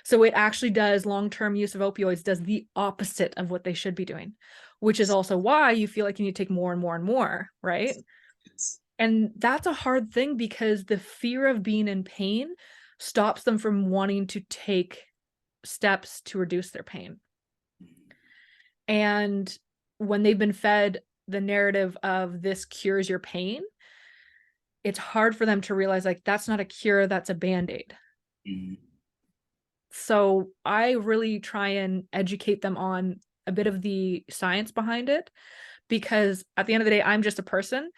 So it actually does, long-term use of opioids does the opposite of what they should be doing, which is also why you feel like you need to take more and more and more, right? Yes. And that's a hard thing because the fear of being in pain stops them from wanting to take steps to reduce their pain. And when they've been fed the narrative of this cures your pain, it's hard for them to realize, like, that's not a cure, that's a band-aid. Mm. So I really try and educate them on a bit of the science behind it, because at the end of the day, I'm just a person,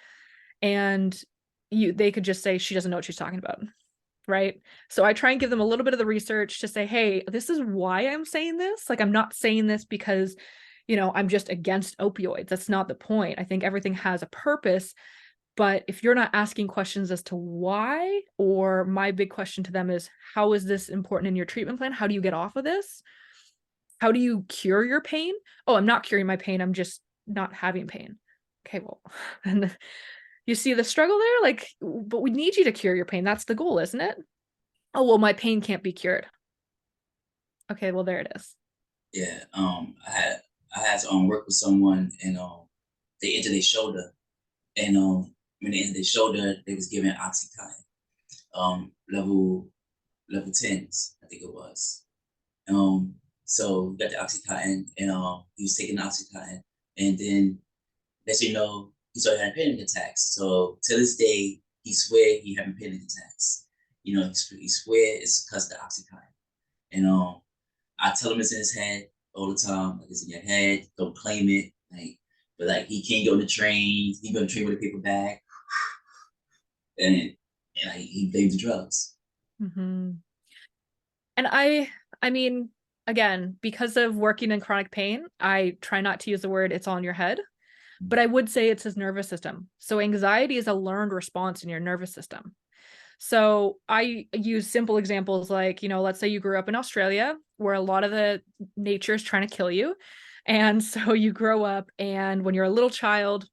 and they could just say she doesn't know what she's talking about. Right. So I try and give them a little bit of the research to say, hey, this is why I'm saying this. Like, I'm not saying this because, I'm just against opioids. That's not the point. I think everything has a purpose. But if you're not asking questions as to why, or my big question to them is, how is this important in your treatment plan? How do you get off of this? How do you cure your pain? Oh, I'm not curing my pain. I'm just not having pain. Okay, well, and you see the struggle there? Like, but we need you to cure your pain. That's the goal, isn't it? Oh, well, my pain can't be cured. Okay, well, there it is. Yeah. I had to work with someone, and they injured their shoulder, and when they injured their shoulder, they was given oxycontin, level tens, I think it was. Um, so we got the oxycontin, and he was taking the oxycontin, and then next thing you know, he started having panic attacks. So to this day, he swear he having panic attacks. He swear it's because of the oxycontin. And I tell him it's in his head all the time. Like, it's in your head. Don't claim it. But like, he can't go on the train. He go on the train with a paper bag, and like, he blames the drugs. Mm-hmm. And I mean, again, because of working in chronic pain, I try not to use the word "it's all in your head," but I would say it's his nervous system. So anxiety is a learned response in your nervous system. So I use simple examples like, let's say you grew up in Australia where a lot of the nature is trying to kill you. And so you grow up, and when you're a little child,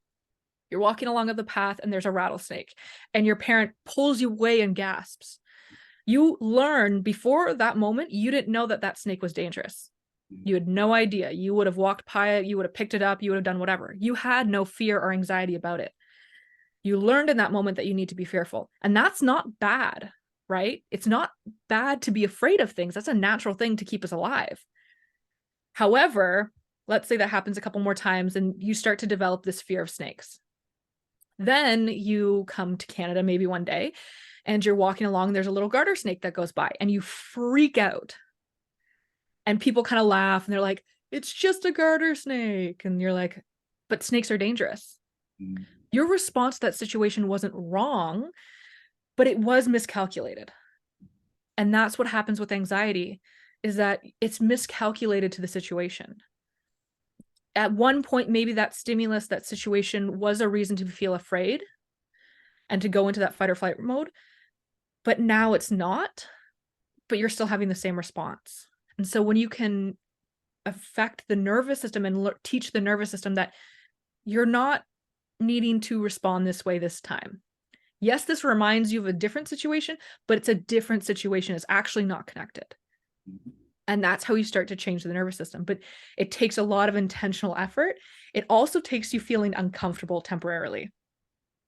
you're walking along the path and there's a rattlesnake, and your parent pulls you away and gasps. You learn before that moment, you didn't know that that snake was dangerous. You had no idea. You would have walked by it, you would have picked it up, you would have done whatever. You had no fear or anxiety about it. You learned in that moment that you need to be fearful. And that's not bad, right? It's not bad to be afraid of things. That's a natural thing to keep us alive. However, let's say that happens a couple more times and you start to develop this fear of snakes. Then you come to Canada maybe one day and you're walking along, there's a little garter snake that goes by and you freak out. And people kind of laugh and they're like, it's just a garter snake. And you're like, but snakes are dangerous. Mm. Your response to that situation wasn't wrong, but it was miscalculated. And that's what happens with anxiety, is that it's miscalculated to the situation. At one point, maybe that stimulus, that situation was a reason to feel afraid and to go into that fight or flight mode, but now it's not, but you're still having the same response. And so when you can affect the nervous system and teach the nervous system that you're not needing to respond this way this time. Yes, this reminds you of a different situation, but it's a different situation. It's actually not connected. Mm-hmm. And that's how you start to change the nervous system. But it takes a lot of intentional effort. It also takes you feeling uncomfortable temporarily.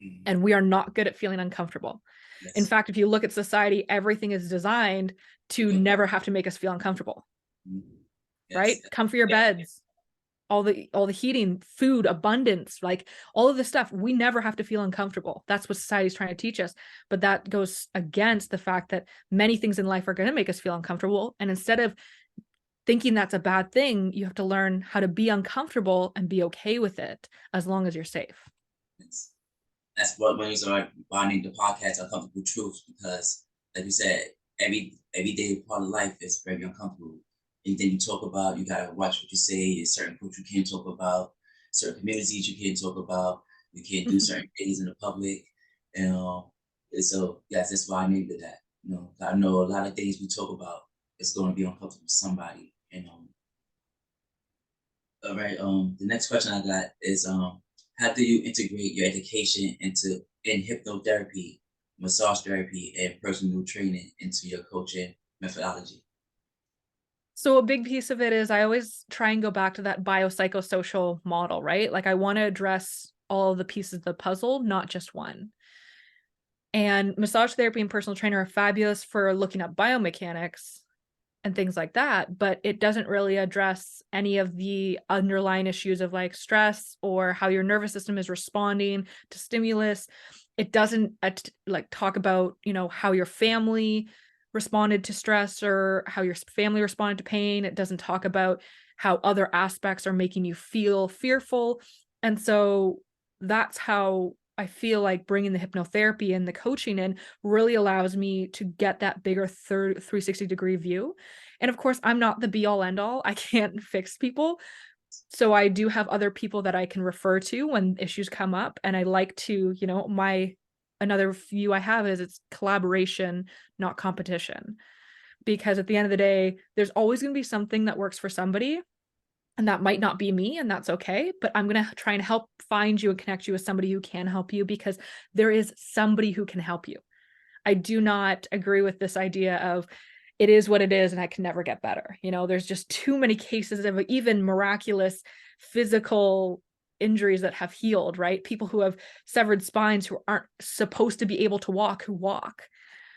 Mm-hmm. And we are not good at feeling uncomfortable. Yes. In fact, if you look at society, everything is designed to never have to make us feel uncomfortable. Mm-hmm. Yes. Right? Comfier beds, all the heating, food, abundance, like all of this stuff, we never have to feel uncomfortable. That's what society is trying to teach us. But that goes against the fact that many things in life are going to make us feel uncomfortable. And instead of thinking that's a bad thing, you have to learn how to be uncomfortable and be okay with it as long as you're safe. That's what when you start finding the podcast Uncomfortable Truths, because like you said, everyday part of life is very uncomfortable. Anything you talk about, you gotta watch what you say. There's certain groups you can't talk about, certain communities you can't talk about, you can't do certain things in the public. And so yes, that's why I named it that. I know a lot of things we talk about is gonna be uncomfortable for somebody. And all right, the next question I got is how do you integrate your education in hypnotherapy, massage therapy, and personal training into your coaching methodology? So a big piece of it is I always try and go back to that biopsychosocial model, right? Like I want to address all of the pieces of the puzzle, not just one. And massage therapy and personal trainer are fabulous for looking at biomechanics and things like that, but it doesn't really address any of the underlying issues of like stress or how your nervous system is responding to stimulus. It doesn't like talk about, how your family responded to stress or how your family responded to pain. It doesn't talk about how other aspects are making you feel fearful. And so that's how I feel like bringing the hypnotherapy and the coaching in really allows me to get that bigger 360-degree view. And of course, I'm not the be all end all. I can't fix people. So I do have other people that I can refer to when issues come up. And I like to, another view I have is it's collaboration, not competition. Because at the end of the day, there's always going to be something that works for somebody. And that might not be me, and that's okay. But I'm going to try and help find you and connect you with somebody who can help you, because there is somebody who can help you. I do not agree with this idea of it is what it is and I can never get better. There's just too many cases of even miraculous physical injuries that have healed, right? People who have severed spines who aren't supposed to be able to walk, who walk.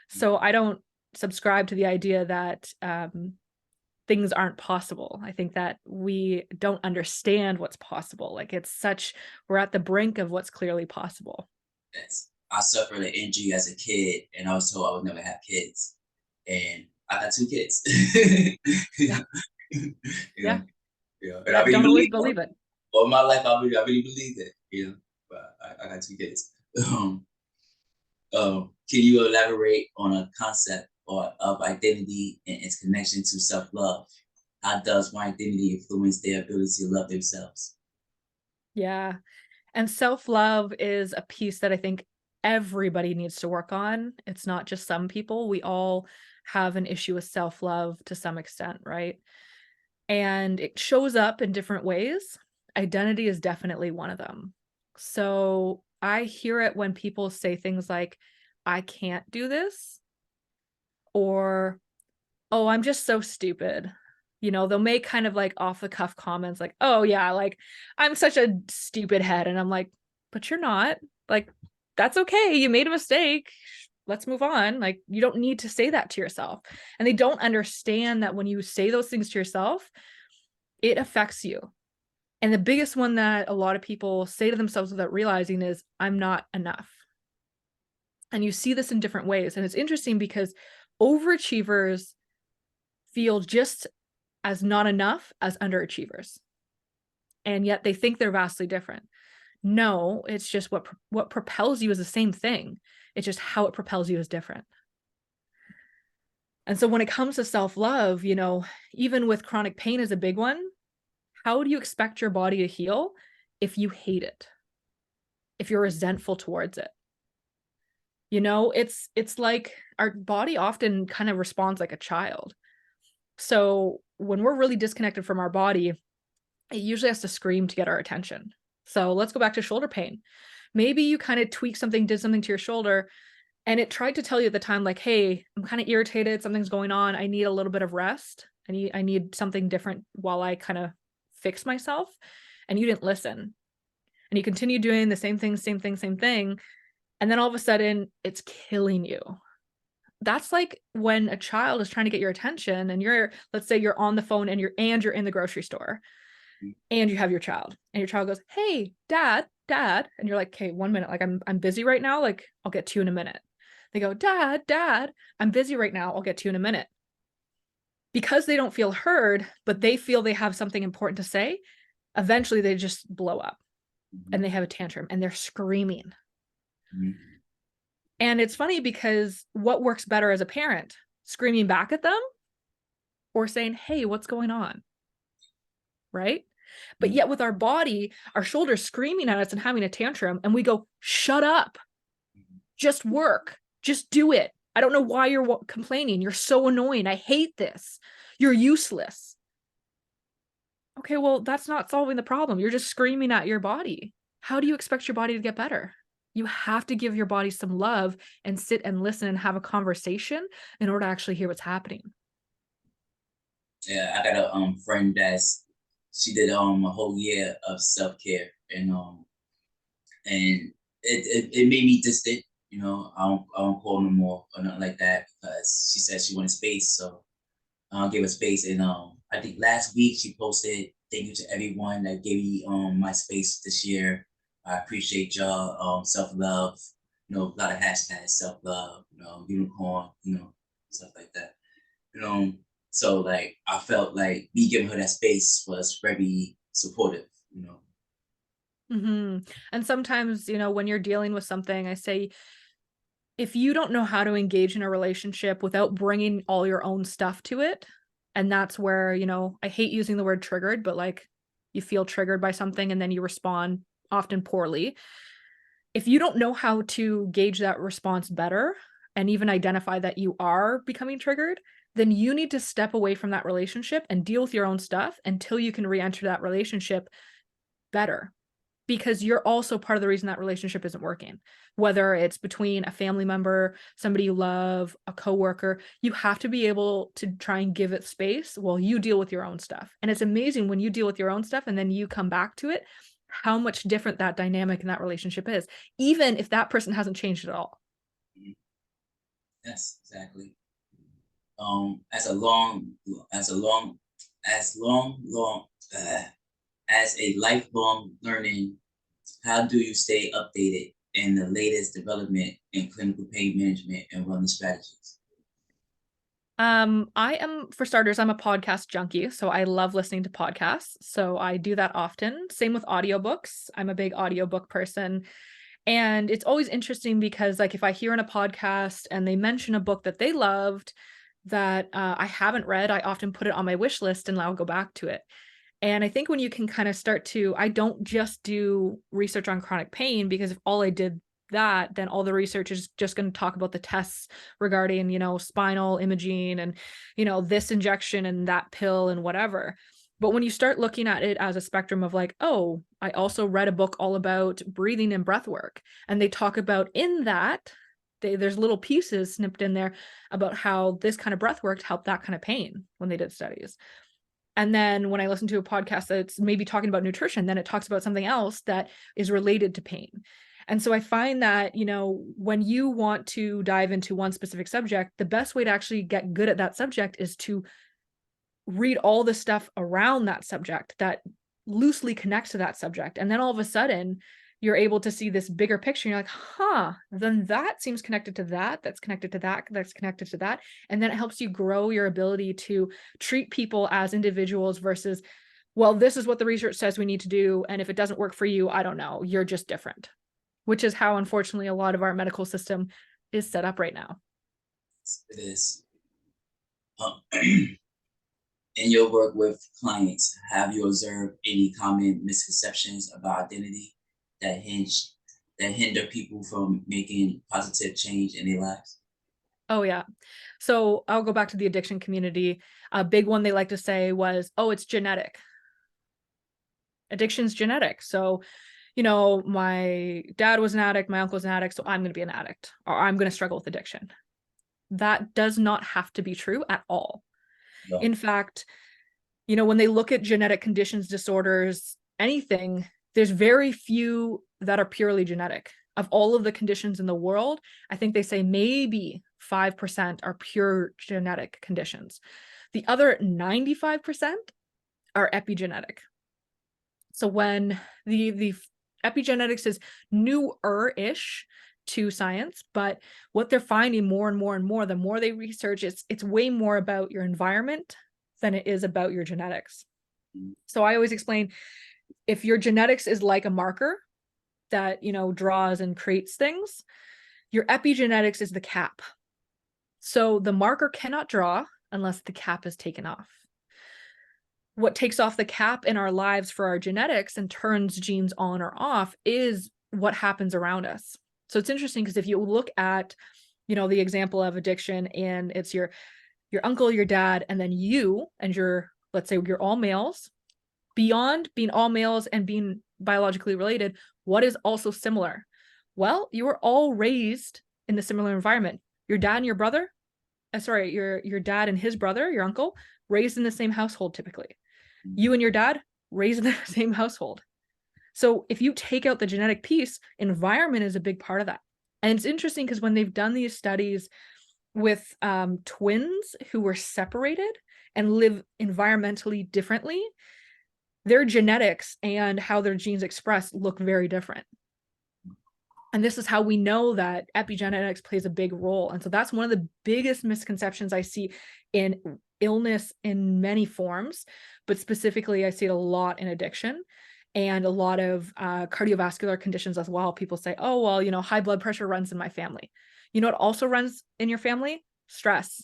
So I don't subscribe to the idea that things aren't possible. I think that we don't understand what's possible. Like we're at the brink of what's clearly possible. Yes. I suffered an injury as a kid, and I was told I would never have kids, and I got 2 kids. Yeah. Yeah. And I I really don't always believe believe it. all my life. I really believe it. But I got 2 kids. Can you elaborate on a concept or of identity and its connection to self-love? How does one identity influence their ability to love themselves? Yeah. And self-love is a piece that I think everybody needs to work on. It's not just some people. We all have an issue with self-love to some extent, right? And it shows up in different ways. Identity is definitely one of them. So I hear it when people say things like, I can't do this, or, oh, I'm just so stupid. They'll make kind of like off the cuff comments like, oh yeah, like I'm such a stupid head. And I'm like, but you're not. Like, that's okay. You made a mistake. Let's move on. Like, you don't need to say that to yourself. And they don't understand that when you say those things to yourself, it affects you. And the biggest one that a lot of people say to themselves without realizing is, I'm not enough. And you see this in different ways. And it's interesting because overachievers feel just as not enough as underachievers. And yet they think they're vastly different. No, it's just what propels you is the same thing. It's just how it propels you is different. And so when it comes to self-love, even with chronic pain is a big one, how do you expect your body to heal if you hate it? If you're resentful towards it? It's like our body often kind of responds like a child. So when we're really disconnected from our body, it usually has to scream to get our attention. So let's go back to shoulder pain. Maybe you kind of tweak something, did something to your shoulder, and it tried to tell you at the time, like, hey, I'm kind of irritated, something's going on, I need a little bit of rest. I need something different while I kind of fix myself. And you didn't listen. And you continue doing the same thing, same thing, same thing. And then all of a sudden, it's killing you. That's like when a child is trying to get your attention and let's say you're on the phone and you're in the grocery store and you have your child and your child goes, hey, dad, and you're like, okay, 1 minute, like I'm busy right now, like I'll get to you in a minute. They go, dad, I'm busy right now, I'll get to you in a minute. Because they don't feel heard, but they feel they have something important to say, eventually they just blow up and they have a tantrum and they're screaming. And it's funny because what works better as a parent? Screaming back at them or saying, hey, what's going on? Right? But yet with our body, our shoulders screaming at us and having a tantrum, and we go, shut up, just work, just do it. I don't know why you're complaining. You're so annoying. I hate this. You're useless. Okay, well, that's not solving the problem. You're just screaming at your body. How do you expect your body to get better? You have to give your body some love and sit and listen and have a conversation in order to actually hear what's happening. Yeah, I got a friend she did a whole year of self-care, and it made me distant. I don't call no more or nothing like that because she said she wanted space, so I'll give her space. And I think last week she posted, "Thank you to everyone that gave me my space this year. I appreciate y'all. Self love. A lot of hashtags self love. Unicorn. Stuff like that. You know, so like I felt like me giving her that space was very supportive. And sometimes, when you're dealing with something, I say, if you don't know how to engage in a relationship without bringing all your own stuff to it, and that's where, I hate using the word triggered, but like you feel triggered by something and then you respond often poorly. If you don't know how to gauge that response better and even identify that you are becoming triggered, then you need to step away from that relationship and deal with your own stuff until you can re-enter that relationship better. Because you're also part of the reason that relationship isn't working. Whether it's between a family member, somebody you love, a coworker, you have to be able to try and give it space while you deal with your own stuff. And it's amazing when you deal with your own stuff and then you come back to it, how much different that dynamic in that relationship is, even if that person hasn't changed at all. Yes, exactly. As a long, as long, as a lifelong learning, how do you stay updated in the latest development in clinical pain management and wellness strategies? For starters, I'm a podcast junkie, so I love listening to podcasts. So I do that often. Same with audiobooks. I'm a big audiobook person. And it's always interesting because, like, if I hear in a podcast and they mention a book that they loved that I haven't read, I often put it on my wish list and I'll go back to it. And I think when you can kind of start to, I don't just do research on chronic pain, because if all I did that, then all the research is just going to talk about the tests regarding, spinal imaging and, this injection and that pill and whatever. But when you start looking at it as a spectrum of like, oh, I also read a book all about breathing and breath work. And they talk about in that, there's little pieces snipped in there about how this kind of breath work helped that kind of pain when they did studies. And then when I listen to a podcast that's maybe talking about nutrition, then it talks about something else that is related to pain. And so I find that, when you want to dive into one specific subject, the best way to actually get good at that subject is to read all the stuff around that subject that loosely connects to that subject. And then all of a sudden, you're able to see this bigger picture. And you're like, huh, then that seems connected to that, that's connected to that, that's connected to that. And then it helps you grow your ability to treat people as individuals versus, well, this is what the research says we need to do. And if it doesn't work for you, I don't know, you're just different, which is how, unfortunately, a lot of our medical system is set up right now. It is. In your work with clients, have you observed any common misconceptions about identity that hinder people from making positive change in their lives? Oh, yeah. So I'll go back to the addiction community. A big one they like to say was, oh, it's genetic. Addiction's genetic. So, my dad was an addict, my uncle was an addict, so I'm going to be an addict, or I'm going to struggle with addiction. That does not have to be true at all. No. In fact, when they look at genetic conditions, disorders, anything, there's very few that are purely genetic. Of all of the conditions in the world, I think they say maybe 5% are pure genetic conditions. The other 95% are epigenetic. So when the epigenetics is newer-ish to science, but what they're finding more and more and more, the more they research, it's way more about your environment than it is about your genetics. So I always explain, if your genetics is like a marker that, draws and creates things, your epigenetics is the cap. So the marker cannot draw unless the cap is taken off. What takes off the cap in our lives for our genetics and turns genes on or off is what happens around us. So it's interesting because if you look at, the example of addiction, and it's your uncle, your dad, and then you and let's say you're all males. Beyond being all males and being biologically related, what is also similar? Well, you were all raised in the similar environment. Your dad and your brother, your dad and his brother, your uncle, raised in the same household typically. You and your dad raised in the same household. So if you take out the genetic piece, environment is a big part of that. And it's interesting because when they've done these studies with twins who were separated and live environmentally differently, their genetics and how their genes express look very different. And this is how we know that epigenetics plays a big role. And so that's one of the biggest misconceptions I see in illness in many forms, but specifically I see it a lot in addiction and a lot of cardiovascular conditions as well. People say, oh, well, high blood pressure runs in my family. You know what also runs in your family? Stress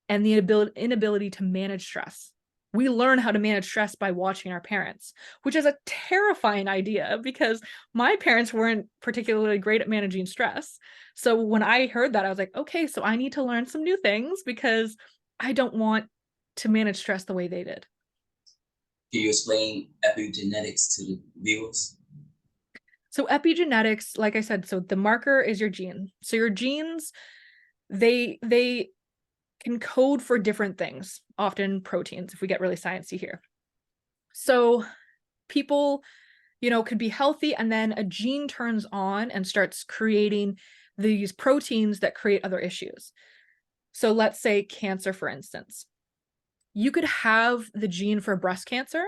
and the inability to manage stress. We learn how to manage stress by watching our parents, which is a terrifying idea because my parents weren't particularly great at managing stress. So when I heard that, I was like, okay, so I need to learn some new things because I don't want to manage stress the way they did. Can you explain epigenetics to the viewers? So epigenetics, like I said, so the marker is your gene. So your genes, they can code for different things, often proteins, if we get really sciencey here. So people, could be healthy and then a gene turns on and starts creating these proteins that create other issues. So let's say cancer, for instance. You could have the gene for breast cancer.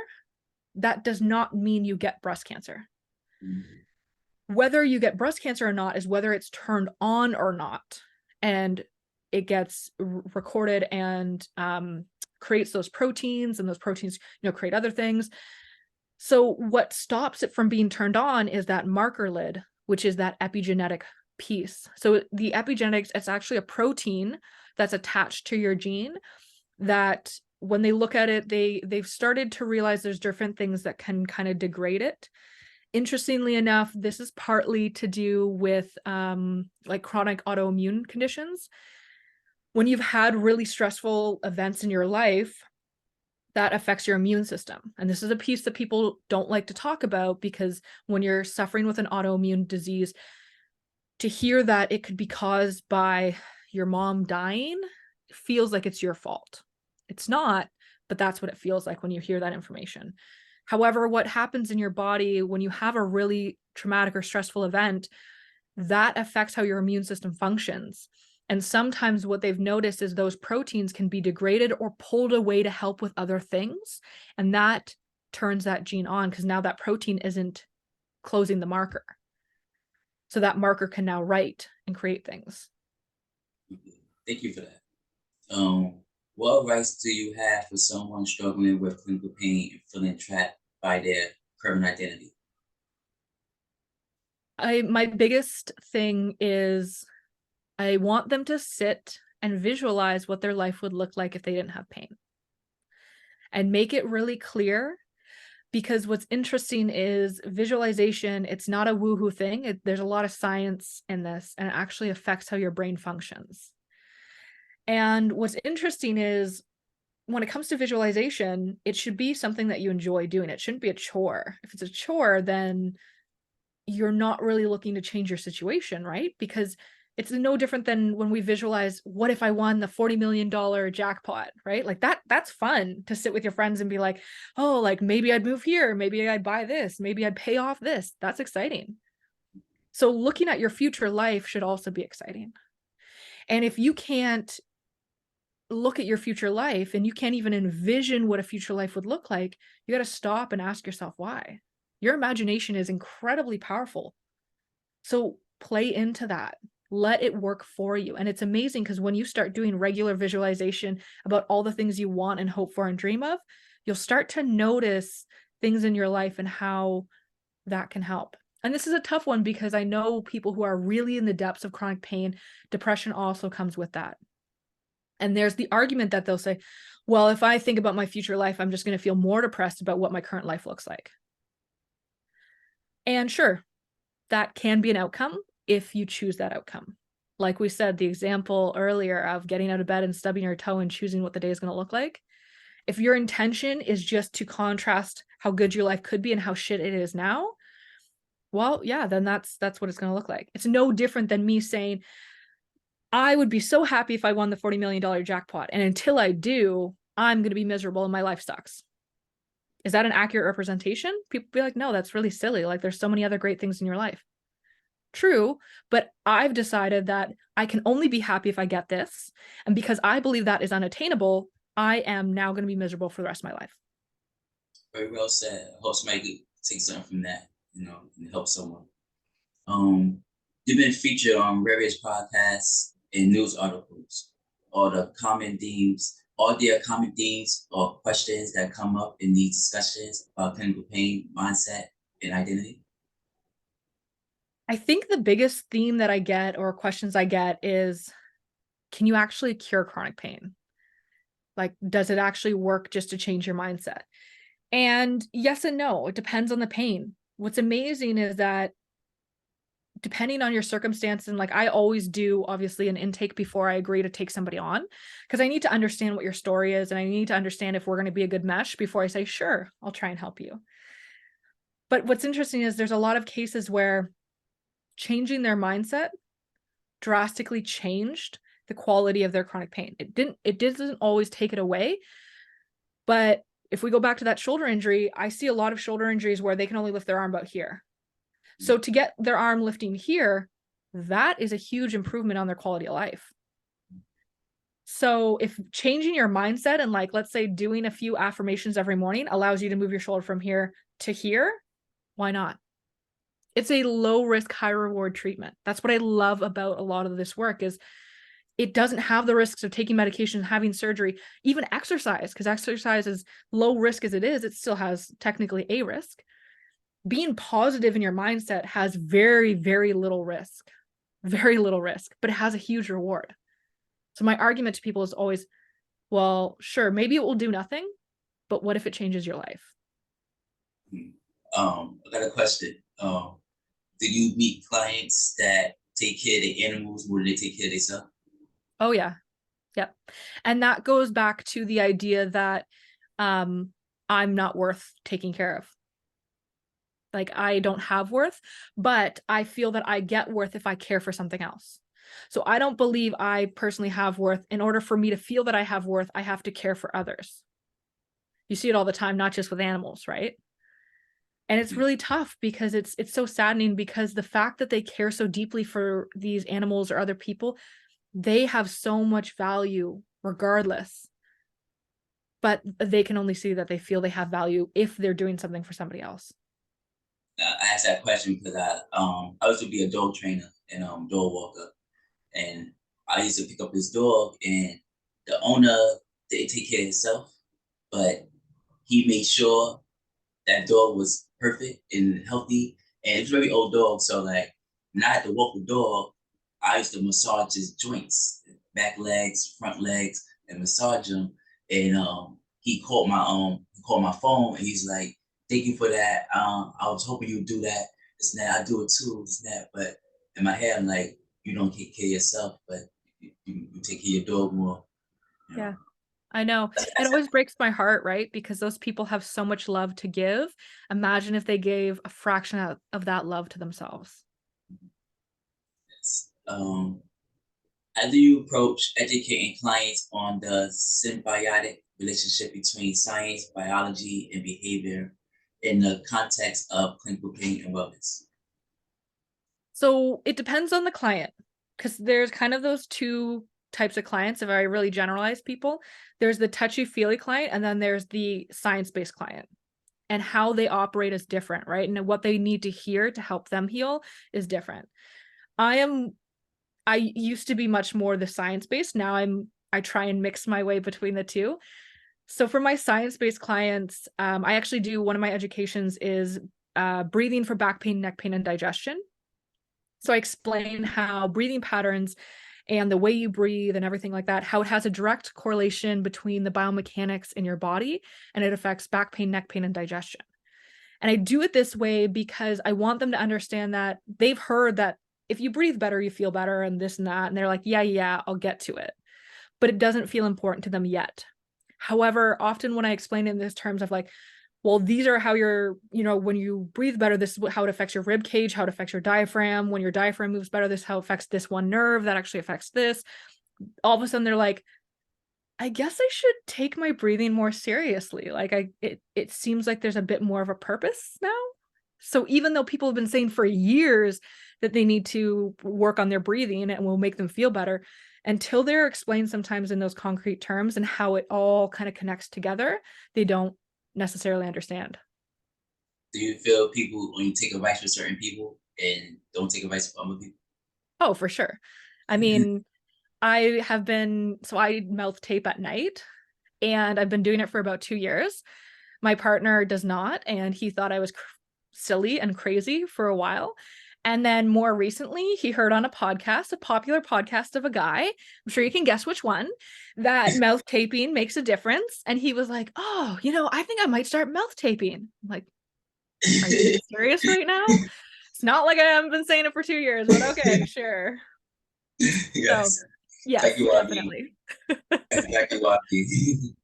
That does not mean you get breast cancer. Whether you get breast cancer or not is whether it's turned on or not. And it gets recorded and creates those proteins, and those proteins, create other things. So what stops it from being turned on is that marker lid, which is that epigenetic piece. So the epigenetics, it's actually a protein that's attached to your gene that when they look at it, they've started to realize there's different things that can kind of degrade it. Interestingly enough, this is partly to do with like chronic autoimmune conditions. When you've had really stressful events in your life, that affects your immune system. And this is a piece that people don't like to talk about because when you're suffering with an autoimmune disease, to hear that it could be caused by your mom dying feels like it's your fault. It's not, but that's what it feels like when you hear that information. However, what happens in your body when you have a really traumatic or stressful event, that affects how your immune system functions. And sometimes what they've noticed is those proteins can be degraded or pulled away to help with other things. And that turns that gene on, because now that protein isn't closing the marker. So that marker can now write and create things. Thank you for that. What advice do you have for someone struggling with clinical pain and feeling trapped by their current identity? My biggest thing is I want them to sit and visualize what their life would look like if they didn't have pain, and make it really clear. Because what's interesting is visualization, it's not a woohoo thing. There's a lot of science in this, and it actually affects how your brain functions. And what's interesting is when it comes to visualization, it should be something that you enjoy doing. It shouldn't be a chore. If it's a chore, then you're not really looking to change your situation, right? Because it's no different than when we visualize, what if I won the $40 million jackpot, right? Like that's fun to sit with your friends and be like, oh, like maybe I'd move here, maybe I'd buy this, maybe I'd pay off this. That's exciting. So looking at your future life should also be exciting. And if you can't look at your future life and you can't even envision what a future life would look like, you got to stop and ask yourself why. Your imagination is incredibly powerful. So play into that. Let it work for you. And it's amazing because when you start doing regular visualization about all the things you want and hope for and dream of, you'll start to notice things in your life and how that can help. And this is a tough one because I know people who are really in the depths of chronic pain. Depression also comes with that. And there's the argument that they'll say, well, if I think about my future life, I'm just going to feel more depressed about what my current life looks like. And sure, that can be an outcome if you choose that outcome. Like we said, the example earlier of getting out of bed and stubbing your toe and choosing what the day is going to look like. If your intention is just to contrast how good your life could be and how shit it is now, well, yeah, then that's what it's going to look like. It's no different than me saying, I would be so happy if I won the $40 million jackpot. And until I do, I'm going to be miserable and my life sucks. Is that an accurate representation? People be like, no, that's really silly. Like there's so many other great things in your life. True, but I've decided that I can only be happy if I get this. And because I believe that is unattainable, I am now going to be miserable for the rest of my life. Very well said. I hope somebody could take something from that, and help someone. You've been featured on various podcasts and news articles. All the common themes or questions that come up in these discussions about clinical pain, mindset, and identity? I think the biggest theme that I get or questions I get is, can you actually cure chronic pain? Like, does it actually work just to change your mindset? And yes and no, it depends on the pain. What's amazing is that depending on your circumstance, and like I always do obviously an intake before I agree to take somebody on, because I need to understand what your story is and I need to understand if we're going to be a good mesh before I say, sure, I'll try and help you. But what's interesting is there's a lot of cases where changing their mindset drastically changed the quality of their chronic pain. It doesn't always take it away. But if we go back to that shoulder injury, I see a lot of shoulder injuries where they can only lift their arm about here. So to get their arm lifting here, that is a huge improvement on their quality of life. So if changing your mindset and like, let's say doing a few affirmations every morning allows you to move your shoulder from here to here, why not? It's a low risk, high reward treatment. That's what I love about a lot of this work is it doesn't have the risks of taking medication, having surgery, even exercise, because exercise is low risk as it is, it still has technically a risk. Being positive in your mindset has very, very little risk, but it has a huge reward. So my argument to people is always, well, sure, maybe it will do nothing, but what if it changes your life? I got a question. Do you meet clients that take care of the animals more than they take care of themselves? Oh yeah. Yep. And that goes back to the idea that I'm not worth taking care of. Like I don't have worth, but I feel that I get worth if I care for something else. So I don't believe I personally have worth. In order for me to feel that I have worth, I have to care for others. You see it all the time, not just with animals, right? And it's really tough because it's so saddening because the fact that they care so deeply for these animals or other people, they have so much value regardless. but they can only see that they feel they have value if they're doing something for somebody else. I asked that question because I used to be a dog trainer and dog walker, and I used to pick up this dog, and the owner didn't take care of himself, but he made sure that dog was perfect and healthy, and it's a very old dog. So like when I had to walk the dog, I used to massage his joints, back legs, front legs, and massage him. And he called my phone, and he's like, "Thank you for that. I was hoping you'd do that. It's that I do it too. It's that." But in my head, I'm like, "You don't take care of yourself, but you take care of your dog more." You know. Yeah. I know. It always breaks my heart, right? Because those people have so much love to give. Imagine if they gave a fraction of that love to themselves. Yes. How do you approach educating clients on the symbiotic relationship between science, biology, and behavior in the context of clinical pain and wellness? So it depends on the client, because there's kind of those two types of clients. If I really generalize people, there's the touchy-feely client, and then there's the science-based client. And how they operate is different, right? And what they need to hear to help them heal is different. I used to be much more the science-based. Now I try and mix my way between the two. So for my science-based clients, I actually do one of my educations is breathing for back pain, neck pain, and digestion. So I explain how breathing patterns and the way you breathe and everything like that, how it has a direct correlation between the biomechanics in your body, and it affects back pain, neck pain, and digestion. And I do it this way because I want them to understand that they've heard that if you breathe better, you feel better and this and that. And they're like, yeah, yeah, I'll get to it. But it doesn't feel important to them yet. However, often when I explain it in these terms of like, well, these are how when you breathe better, this is how it affects your rib cage, how it affects your diaphragm. When your diaphragm moves better, this is how it affects this one nerve that actually affects this. All of a sudden they're like, I guess I should take my breathing more seriously. Like it seems like there's a bit more of a purpose now. So even though people have been saying for years that they need to work on their breathing and will make them feel better, until they're explained sometimes in those concrete terms and how it all kind of connects together, they don't necessarily understand. Do you feel people when you take advice from certain people and don't take advice from other people? Oh, for sure. I mean, I mouth tape at night, and I've been doing it for about 2 years. My partner does not, and he thought I was silly and crazy for a while. And then more recently, he heard on a podcast, a popular podcast of a guy, I'm sure you can guess which one, that mouth taping makes a difference. And he was like, oh, I think I might start mouth taping. I'm like, are you being serious right now? It's not like I haven't been saying it for 2 years, but okay, sure. So, Yes, yes, exactly what I mean. definitely. Exactly what I mean.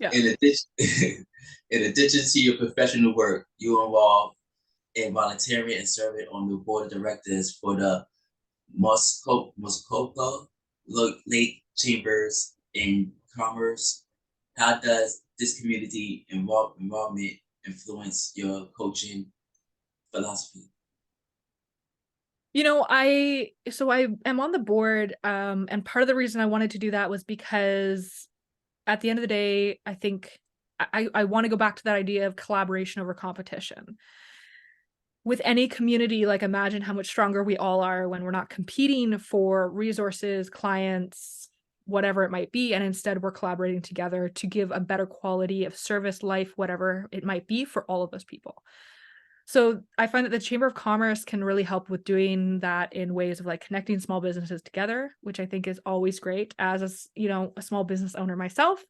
Yeah. In addition, in addition to your professional work, you are involved in volunteering and serving on the board of directors for the Muskoka Lake Chambers in Commerce. How does this community involvement influence your coaching philosophy? I am on the board, and part of the reason I wanted to do that was because at the end of the day, I think I want to go back to that idea of collaboration over competition. With any community, like imagine how much stronger we all are when we're not competing for resources, clients, whatever it might be, and instead we're collaborating together to give a better quality of service, life, whatever it might be for all of those people. So I find that the Chamber of Commerce can really help with doing that in ways of like connecting small businesses together, which I think is always great. As a small business owner myself,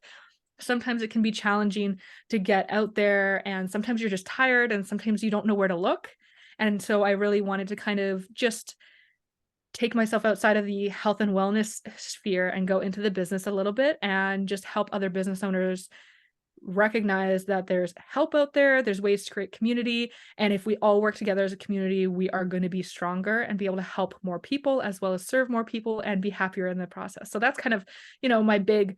sometimes it can be challenging to get out there, and sometimes you're just tired, and sometimes you don't know where to look. And so I really wanted to kind of just take myself outside of the health and wellness sphere and go into the business a little bit and just help other business owners recognize that there's help out there, there's ways to create community, and if we all work together as a community, we are going to be stronger and be able to help more people as well as serve more people and be happier in the process. So that's kind of, my big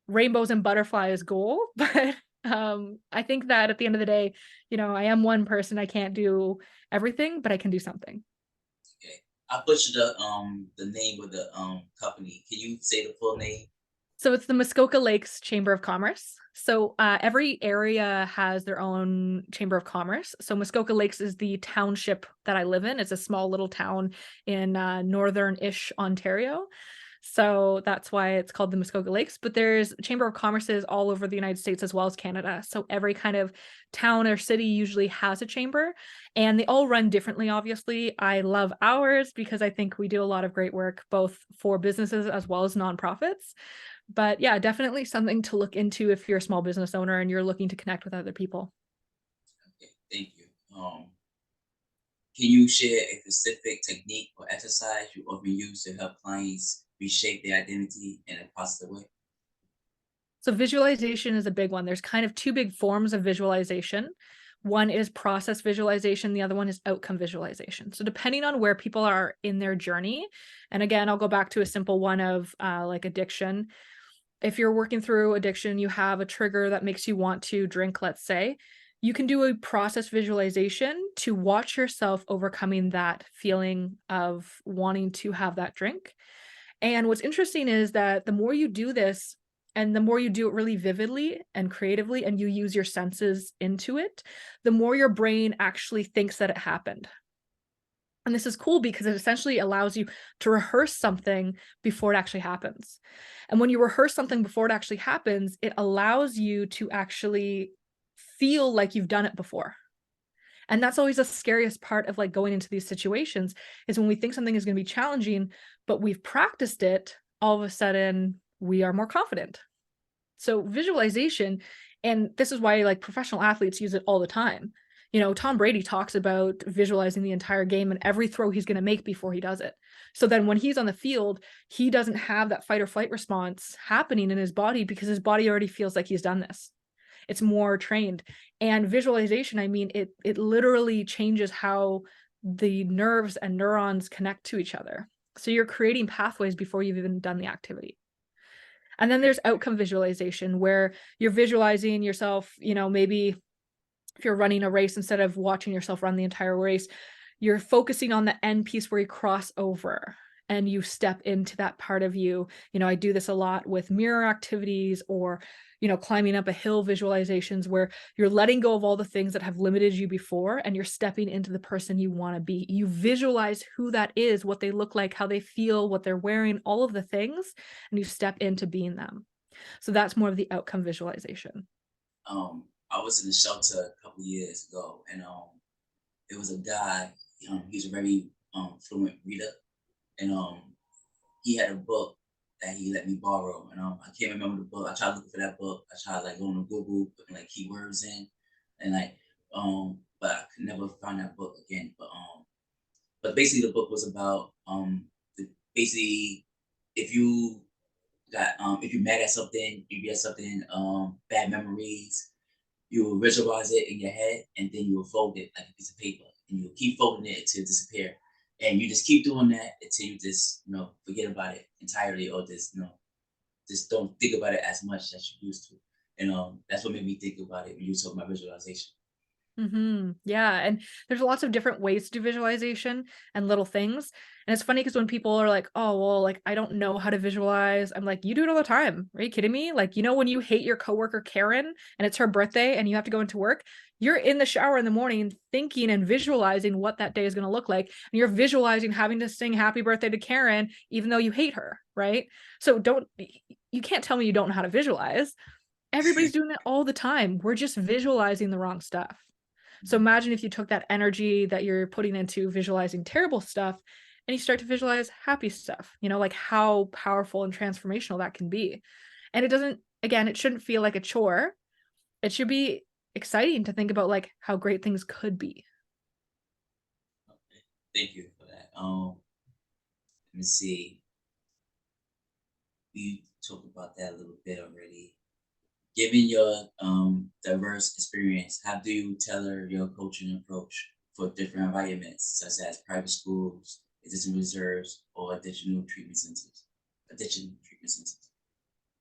rainbows and butterflies goal. But I think that at the end of the day, I am one person. I can't do everything, but I can do something. Okay. I butchered the name of the company. Can you say the full name? So it's the Muskoka Lakes Chamber of Commerce. So every area has their own Chamber of Commerce. So Muskoka Lakes is the township that I live in. It's a small little town in northern-ish Ontario. So that's why it's called the Muskoka Lakes. But there's Chamber of Commerces all over the United States as well as Canada. So every kind of town or city usually has a chamber, and they all run differently, obviously. I love ours because I think we do a lot of great work both for businesses as well as nonprofits. But yeah, definitely something to look into if you're a small business owner and you're looking to connect with other people. Okay, thank you. Can you share a specific technique or exercise you often use to help clients reshape their identity in a positive way? So visualization is a big one. There's kind of two big forms of visualization. One is process visualization, the other one is outcome visualization. So depending on where people are in their journey, and again, I'll go back to a simple one of like addiction. If you're working through addiction, you have a trigger that makes you want to drink, let's say, you can do a process visualization to watch yourself overcoming that feeling of wanting to have that drink. And what's interesting is that the more you do this, and the more you do it really vividly and creatively, and you use your senses into it, the more your brain actually thinks that it happened. And this is cool because it essentially allows you to rehearse something before it actually happens. And when you rehearse something before it actually happens, it allows you to actually feel like you've done it before. And that's always the scariest part of like going into these situations is when we think something is going to be challenging, but we've practiced it, all of a sudden we are more confident. So visualization, and this is why like professional athletes use it all the time. You know, Tom Brady talks about visualizing the entire game and every throw he's going to make before he does it. So then when he's on the field, he doesn't have that fight or flight response happening in his body because his body already feels like he's done this. It's more trained. And visualization, I mean, it literally changes how the nerves and neurons connect to each other. So you're creating pathways before you've even done the activity. And then there's outcome visualization where you're visualizing yourself, you know, maybe if you're running a race, instead of watching yourself run the entire race, you're focusing on the end piece where you cross over and you step into that part of you. You know, I do this a lot with mirror activities or, you know, climbing up a hill visualizations where you're letting go of all the things that have limited you before and you're stepping into the person you want to be. You visualize who that is, what they look like, how they feel, what they're wearing, all of the things, and you step into being them. So that's more of the outcome visualization. I was in the shelter a couple years ago, and there was a guy. He's a very fluent reader, and he had a book that he let me borrow, and I can't remember the book. I tried looking for that book. I tried like going to Google, putting like keywords in, and like but I could never find that book again. But basically the book was about basically if you if you're mad at something, you get something, bad memories, you will visualize it in your head and then you will fold it like a piece of paper and you'll keep folding it until it disappear. And you just keep doing that until you just, forget about it entirely or just, just don't think about it as much as you used to. And that's what made me think about it when you talk about visualization. Yeah, and there's lots of different ways to do visualization and little things. And it's funny because when people are like, "Oh, well, like I don't know how to visualize," I'm like, "You do it all the time. Are you kidding me? Like, you know, when you hate your coworker Karen and it's her birthday and you have to go into work, you're in the shower in the morning thinking and visualizing what that day is going to look like, and you're visualizing having to sing happy birthday to Karen even though you hate her, right? So don't you can't tell me you don't know how to visualize. Everybody's doing it all the time. We're just visualizing the wrong stuff. So imagine if you took that energy that you're putting into visualizing terrible stuff and you start to visualize happy stuff, you know, like how powerful and transformational that can be. And it doesn't, again, it shouldn't feel like a chore. It should be exciting to think about like how great things could be. Okay. Thank you for that. Let me see. We talked about that a little bit already. Given your diverse experience, how do you tailor your coaching approach for different environments, such as private schools, addiction reserves, or additional treatment centers? Addiction treatment centers.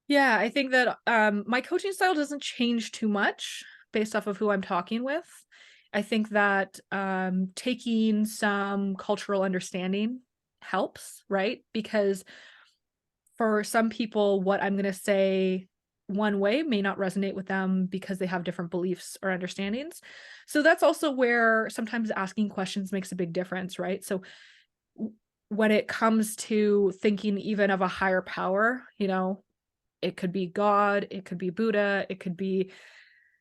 Yeah, I think that my coaching style doesn't change too much based off of who I'm talking with. I think that taking some cultural understanding helps, right? Because for some people, what I'm going to say one way may not resonate with them because they have different beliefs or understandings. So that's also where sometimes asking questions makes a big difference, right? So when it comes to thinking even of a higher power, it could be God, it could be Buddha, it could be,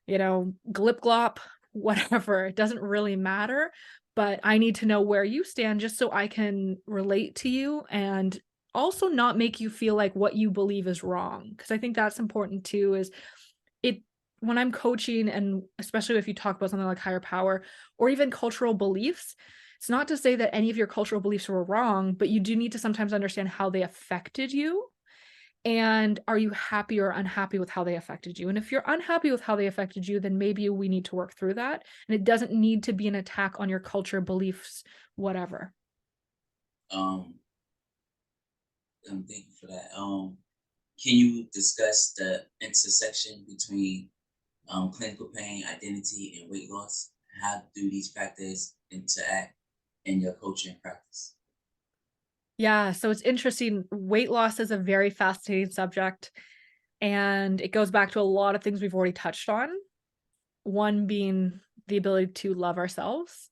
glip glop, whatever. It doesn't really matter. But I need to know where you stand just so I can relate to you and also not make you feel like what you believe is wrong. Cause I think that's important too, is it when I'm coaching, and especially if you talk about something like higher power or even cultural beliefs, it's not to say that any of your cultural beliefs were wrong, but you do need to sometimes understand how they affected you. And are you happy or unhappy with how they affected you? And if you're unhappy with how they affected you, then maybe we need to work through that. And it doesn't need to be an attack on your culture, beliefs, whatever. Um, thank you for that. Can you discuss the intersection between clinical pain, identity, and weight loss? How do these factors interact in your coaching practice? Yeah, so it's interesting. Weight loss is a very fascinating subject, and it goes back to a lot of things we've already touched on. One being the ability to love ourselves,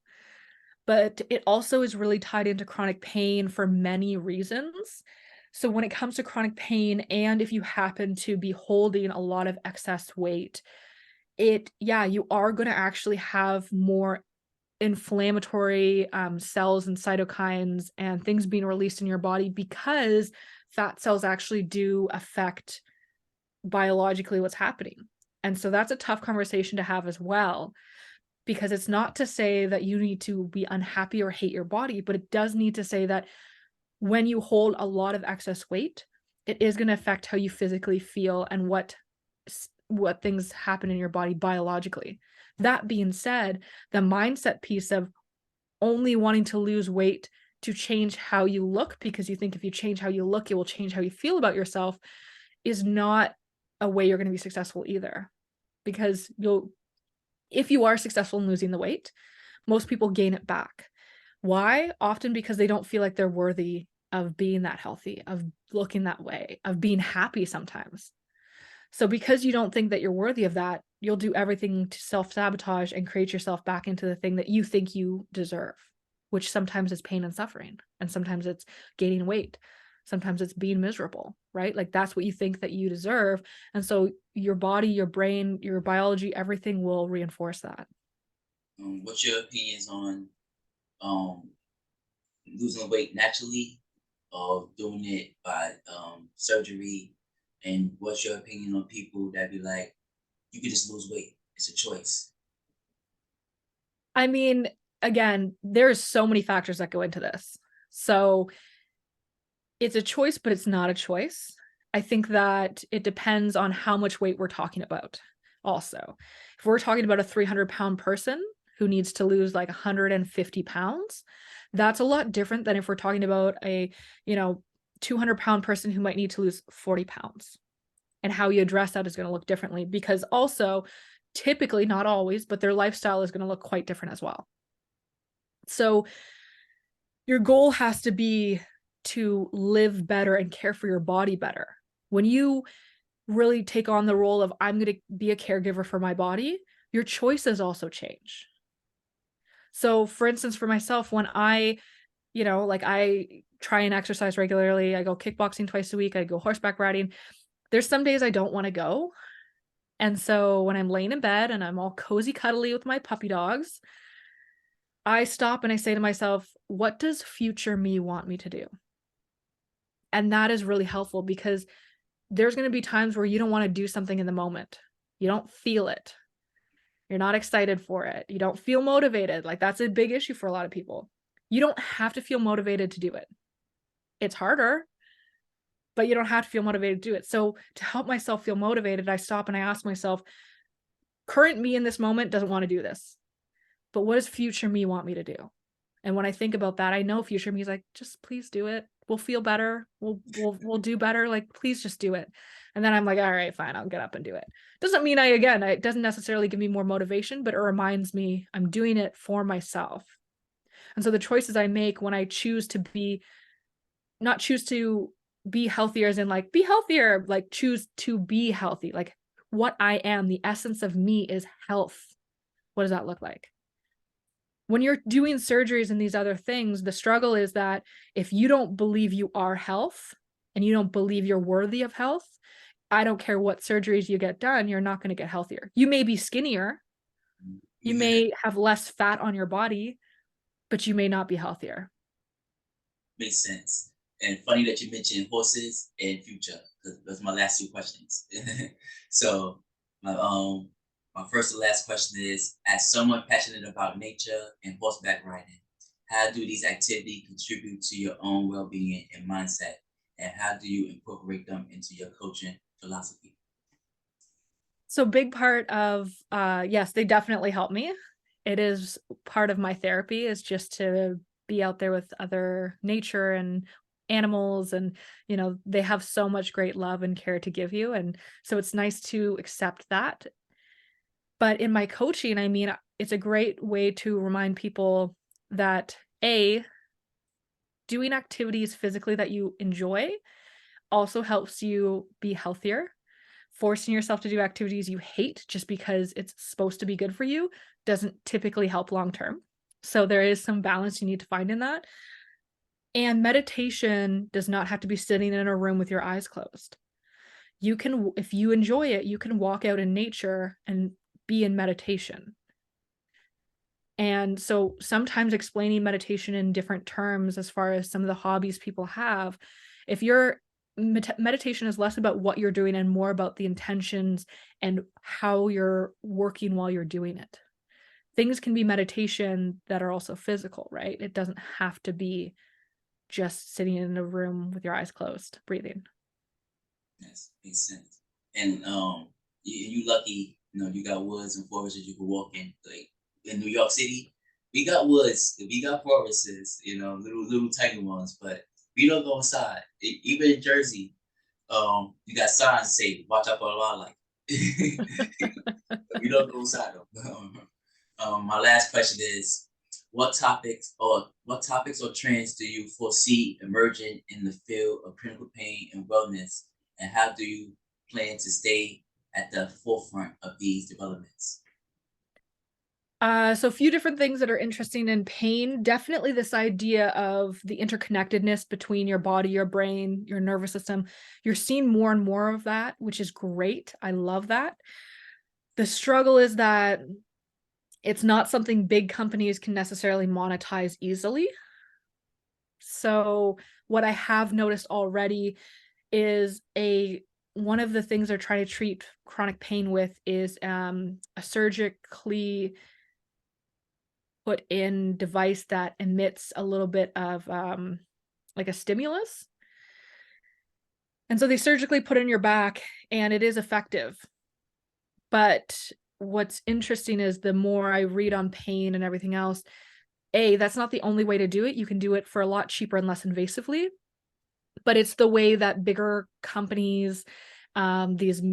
but it also is really tied into chronic pain for many reasons. So when it comes to chronic pain, and if you happen to be holding a lot of excess weight, you are going to actually have more inflammatory cells and cytokines and things being released in your body because fat cells actually do affect biologically what's happening. And so that's a tough conversation to have as well, because it's not to say that you need to be unhappy or hate your body, but it does need to say that when you hold a lot of excess weight, it is going to affect how you physically feel and what things happen in your body biologically. That being said, the mindset piece of only wanting to lose weight to change how you look because you think if you change how you look, it will change how you feel about yourself is not a way you're going to be successful either. Because if you are successful in losing the weight, most people gain it back. Why? Often because they don't feel like they're worthy of being that healthy, of looking that way, of being happy sometimes. So because you don't think that you're worthy of that, you'll do everything to self-sabotage and create yourself back into the thing that you think you deserve, which sometimes is pain and suffering, and sometimes it's gaining weight. Sometimes it's being miserable, right? Like that's what you think that you deserve. And so your body, your brain, your biology, everything will reinforce that. What's your opinions on um, losing weight naturally or doing it by surgery? And what's your opinion on people that be like, you can just lose weight? It's a choice. I mean, again, there's so many factors that go into this. So it's a choice, but it's not a choice. I think that it depends on how much weight we're talking about. Also, if we're talking about a 300-pound person who needs to lose like 150 pounds, that's a lot different than if we're talking about a, 200-pound person who might need to lose 40 pounds. And how you address that is going to look differently because also, typically, not always, but their lifestyle is going to look quite different as well. So your goal has to be to live better and care for your body better. When you really take on the role of, I'm going to be a caregiver for my body, your choices also change. So, for instance, for myself, when I try and exercise regularly, I go kickboxing twice a week, I go horseback riding. There's some days I don't want to go. And so when I'm laying in bed and I'm all cozy cuddly with my puppy dogs, I stop and I say to myself, what does future me want me to do? And that is really helpful because there's going to be times where you don't want to do something in the moment. You don't feel it. You're not excited for it. You don't feel motivated. Like that's a big issue for a lot of people. You don't have to feel motivated to do it. It's harder, but you don't have to feel motivated to do it. So to help myself feel motivated, I stop and I ask myself, current me in this moment doesn't want to do this, but what does future me want me to do? And when I think about that, I know future me is like, just please do it. We'll feel better. We'll do better. Like, please just do it. And then I'm like, all right, fine, I'll get up and do it. Doesn't mean it doesn't necessarily give me more motivation, but it reminds me I'm doing it for myself. And so the choices I make when I choose to not choose to be healthier as in like be healthier, like choose to be healthy. Like what I am, the essence of me is health. What does that look like? When you're doing surgeries and these other things, the struggle is that if you don't believe you are health and you don't believe you're worthy of health, I don't care what surgeries you get done, you're not going to get healthier. You may be skinnier, you Yeah, may have less fat on your body, but you may not be healthier. makes sense. And funny that you mentioned horses and future, because those are my last two questions. So my first and last question is: as someone passionate about nature and horseback riding, how do these activities contribute to your own well-being and mindset? And how do you incorporate them into your coaching philosophy? So big part of yes, they definitely help me. It is part of my therapy is just to be out there with other nature and animals, and they have so much great love and care to give you, and so it's nice to accept that. But in my coaching, I mean, it's a great way to remind people that doing activities physically that you enjoy also helps you be healthier. Forcing yourself to do activities you hate just because it's supposed to be good for you doesn't typically help long term. So there is some balance you need to find in that. And meditation does not have to be sitting in a room with your eyes closed. You can, if you enjoy it, you can walk out in nature and be in meditation. And so sometimes explaining meditation in different terms, as far as some of the hobbies people have, if your meditation is less about what you're doing and more about the intentions and how you're working while you're doing it. Things can be meditation that are also physical, right? It doesn't have to be just sitting in a room with your eyes closed, breathing. Yes, makes sense. And you lucky, you got woods and forests that you can walk in. Like in New York City, we got woods, we got forests, little tiny ones, but we don't go inside. Even in Jersey, you got signs say watch out for the wildlife. We don't go inside them. My last question is: what topics or trends do you foresee emerging in the field of clinical pain and wellness, and how do you plan to stay at the forefront of these developments? So a few different things that are interesting in pain. Definitely this idea of the interconnectedness between your body, your brain, your nervous system. You're seeing more and more of that, which is great. I love that. The struggle is that it's not something big companies can necessarily monetize easily. So what I have noticed already is one of the things they're trying to treat chronic pain with is a surgically put in device that emits a little bit of like a stimulus. And so they surgically put it in your back and it is effective. But what's interesting is the more I read on pain and everything else, that's not the only way to do it. You can do it for a lot cheaper and less invasively. But it's the way that bigger companies, these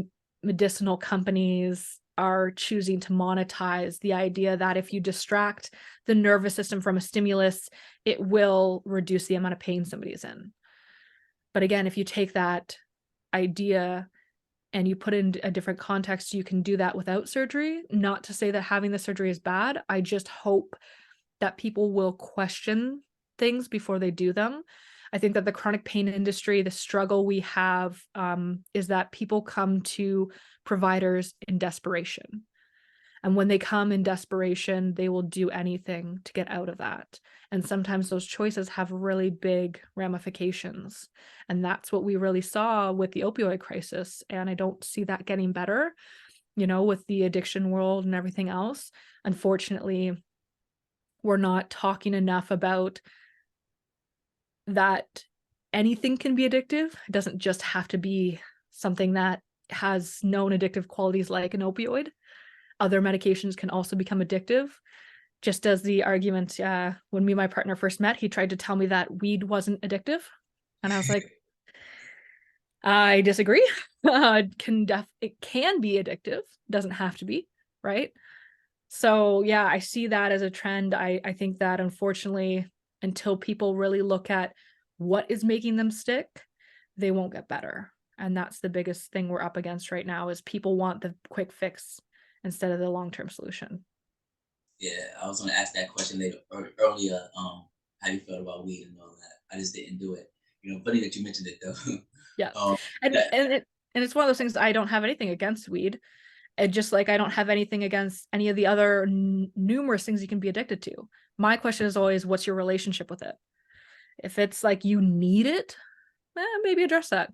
medicinal companies, are choosing to monetize the idea that if you distract the nervous system from a stimulus, it will reduce the amount of pain somebody's in. But again, if you take that idea and you put it in a different context, you can do that without surgery. Not to say that having the surgery is bad. I just hope that people will question things before they do them. I think that the chronic pain industry, the struggle we have is that people come to providers in desperation. And when they come in desperation, they will do anything to get out of that. And sometimes those choices have really big ramifications. And that's what we really saw with the opioid crisis. And I don't see that getting better, with the addiction world and everything else. Unfortunately, we're not talking enough about that anything can be addictive. It doesn't just have to be something that has known addictive qualities like an opioid. Other medications can also become addictive. Just as the argument, when me and my partner first met, he tried to tell me that weed wasn't addictive. And I was like, I disagree. It can be addictive. Doesn't have to be, right? So yeah, I see that as a trend. I think that unfortunately, until people really look at what is making them stick, they won't get better. And that's the biggest thing we're up against right now is people want the quick fix instead of the long-term solution. Yeah, I was gonna ask that question later earlier. How you felt about weed and all that? I just didn't do it. Funny that you mentioned it though. Yeah. um, And that, it's one of those things. I don't have anything against weed. And just like I don't have anything against any of the other numerous things you can be addicted to. My question is always, what's your relationship with it? If it's like you need it, maybe address that.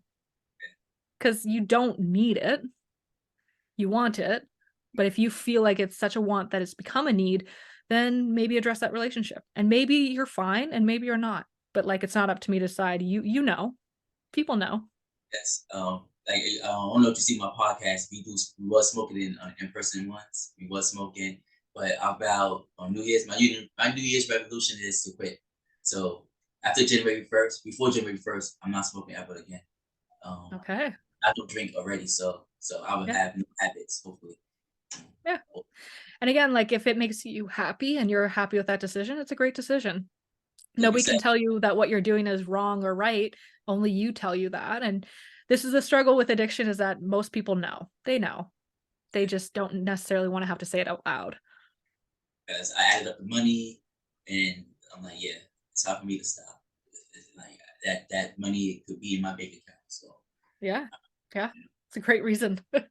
Because you don't need it, you want it. But if you feel like it's such a want that it's become a need, then maybe address that relationship. And maybe you're fine and maybe you're not. But like it's not up to me to decide. You know. People know. yes. Like I don't know if you see my podcast. We was smoking in person once. We was smoking, but I vowed on New Year's. My New Year's resolution is to quit. So after January 1st, before January 1st, I'm not smoking ever again. Um, Okay. I don't drink already, so I will Yeah. have no habits. Hopefully. Yeah. And again, like if it makes you happy and you're happy with that decision, it's a great decision. Like you Nobody said, can tell you that what you're doing is wrong or right. Only you tell you that. And this is the struggle with addiction is that most people know. They know. They just don't necessarily want to have to say it out loud. because I added up the money, and I'm like, yeah, it's time for me to stop. It's like that money could be in my bank account. So, Yeah. Yeah. It's a great reason. do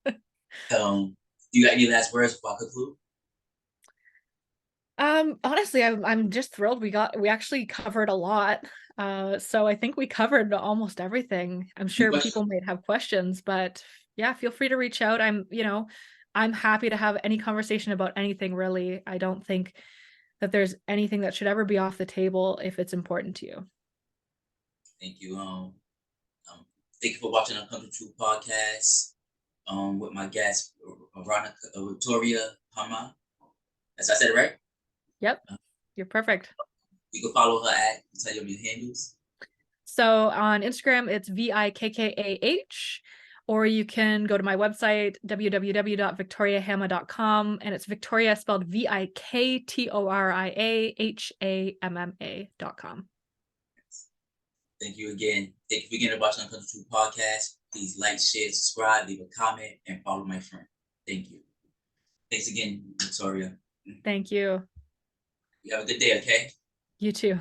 you got any last words before I conclude? Honestly, I'm just thrilled we actually covered a lot. So I think we covered almost everything. I'm Any sure questions? people might have questions, but yeah, feel free to reach out. I'm happy to have any conversation about anything really. I don't think that there's anything that should ever be off the table if it's important to you. Thank you. Thank you for watching Uncomfortable Truth podcast. With my guest, Viktoria Hamma. As I said it right. Yep, you're perfect. You can follow her at. Tell you your handles. So on Instagram, it's VIKKAH, or you can go to my website, www.viktoriahamma.com, and it's Victoria spelled VIKTORIAHAMMA.com. Thank you again. Thank you for again watching Uncomfortable Truth podcast. Please like, share, subscribe, leave a comment, and follow my friend. Thank you. Thanks again, Victoria. Thank you. You have a good day, okay? You too.